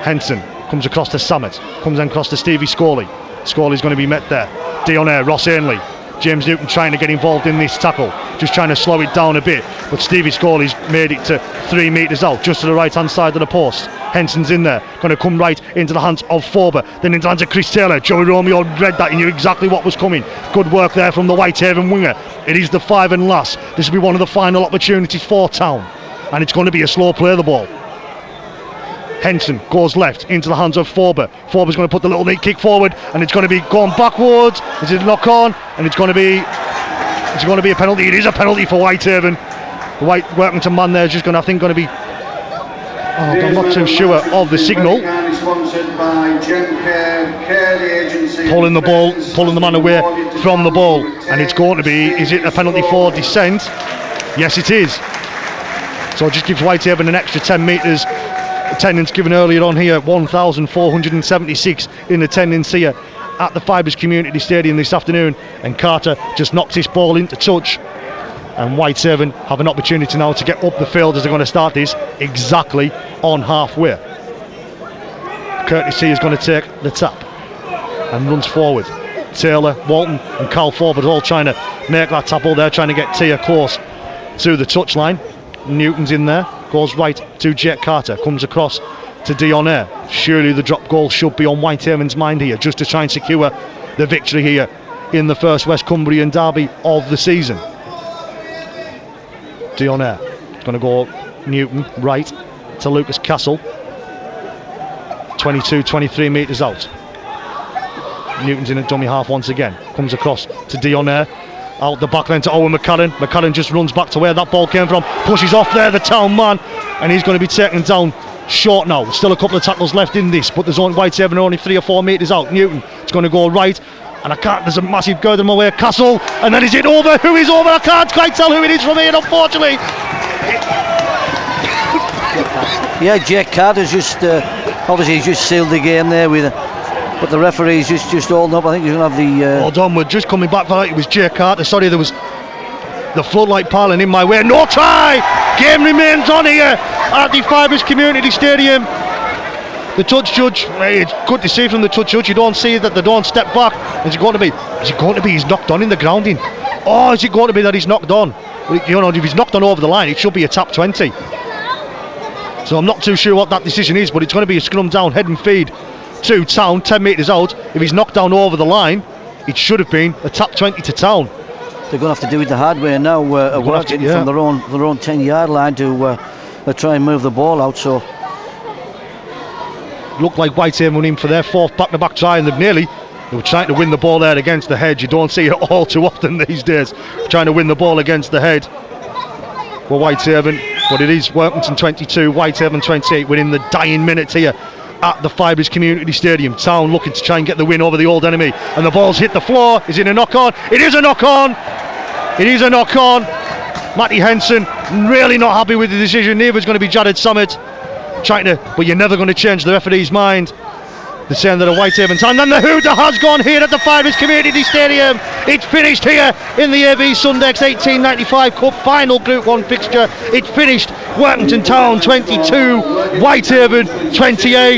Henson comes across to Summit, comes then across to Stevie Scorley. Scorley's going to be met there. Dionnair, Ross Ainley, James Newton trying to get involved in this tackle, just trying to slow it down a bit, but Stevie Scorley's made it to 3 metres out, just to the right hand side of the post. Henson's in there, going to come right into the hands of Forber, then into the hands of Chris Taylor. Joey Romeo read that, he knew exactly what was coming. Good work there from the Whitehaven winger. It is the 5 and last. This will be one of the final opportunities for Town, and it's going to be a slow play of the ball. Henson goes left into the hands of Forber. Forber's going to put the little neat kick forward, and it's going to be going backwards. Is it a knock on? And it's going to be a penalty. It is a penalty for Whitehaven. The Workington man there is just going to be. I'm not too sure of the signal. Pulling the man away from the ball, and it's going to be. Is it a penalty for descent? Yes, it is. So it just gives Whitehaven an extra 10 metres. Attendance given earlier on here, 1,476 in attendance here at the Fibres Community Stadium this afternoon, and Carter just knocks this ball into touch, and Whitehaven have an opportunity now to get up the field as they're going to start this exactly on halfway. Courtesy is going to take the tap and runs forward. Taylor, Walton and Carl Forward all trying to make that tackle there, trying to get Tia close to the touchline. Newton's in there, goes right to Jake Carter, comes across to Dion Ayre. Surely the drop goal should be on Whitehaven's mind here, just to try and secure the victory here in the first West Cumbrian derby of the season. Dion Ayre going to go Newton right to Lucas Castle, 22-23 metres out. Newton's in a dummy half once again, comes across to Dion Ayre, out the back line to Owen McCallan. McCallan just runs back to where that ball came from, pushes off there the Town man, and he's going to be taken down short now. Still a couple of tackles left in this, but there's only Whitehaven only 3 or 4 metres out. Newton is going to go right, and there's a massive girder in my way. Castle, and then is it over? Who is over? I can't quite tell who it is from here, unfortunately. Yeah, Jake Carter's just obviously he's just sealed the game there with but the referee's just holding up. I think he's going to have the hold on, we're just coming back for that. It was Jake Carter. Sorry, there was the floodlight piling in my way. No try! Game remains on here at the Fibres Community Stadium. The touch judge, it's good to see from the touch judge, you don't see that they don't step back. Is it going to be he's knocked on in the grounding? Or is it going to be that he's knocked on? You know, if he's knocked on over the line, it should be a tap 20. So I'm not too sure what that decision is, but it's going to be a scrum down, head and feed to Town, 10 metres out. If he's knocked down over the line, it should have been a tap 20 to Town. They're going to have to do it the hard way now, working from their own 10-yard line to try and move the ball out. So looked like Whitehaven went in for their 4th back-to-back try, and they were trying to win the ball there against the head. You don't see it all too often these days, trying to win the ball against the head for Whitehaven. But it is Workington 22, Whitehaven 28. We're in the dying minutes here at the Fibres Community Stadium. Town looking to try and get the win over the old enemy, and the ball's hit the floor. Is it a knock-on? It is a knock-on! It is a knock-on. Matty Henson really not happy with the decision. Neither is going to be Jared Summit, but you're never going to change the referee's mind. They're saying that a Whitehaven time. Then the hooter has gone here at the Fibres Community Stadium. It's finished here in the AV Sundex 1895 Cup final Group 1 fixture. It finished Workington Town 22, Whitehaven 28.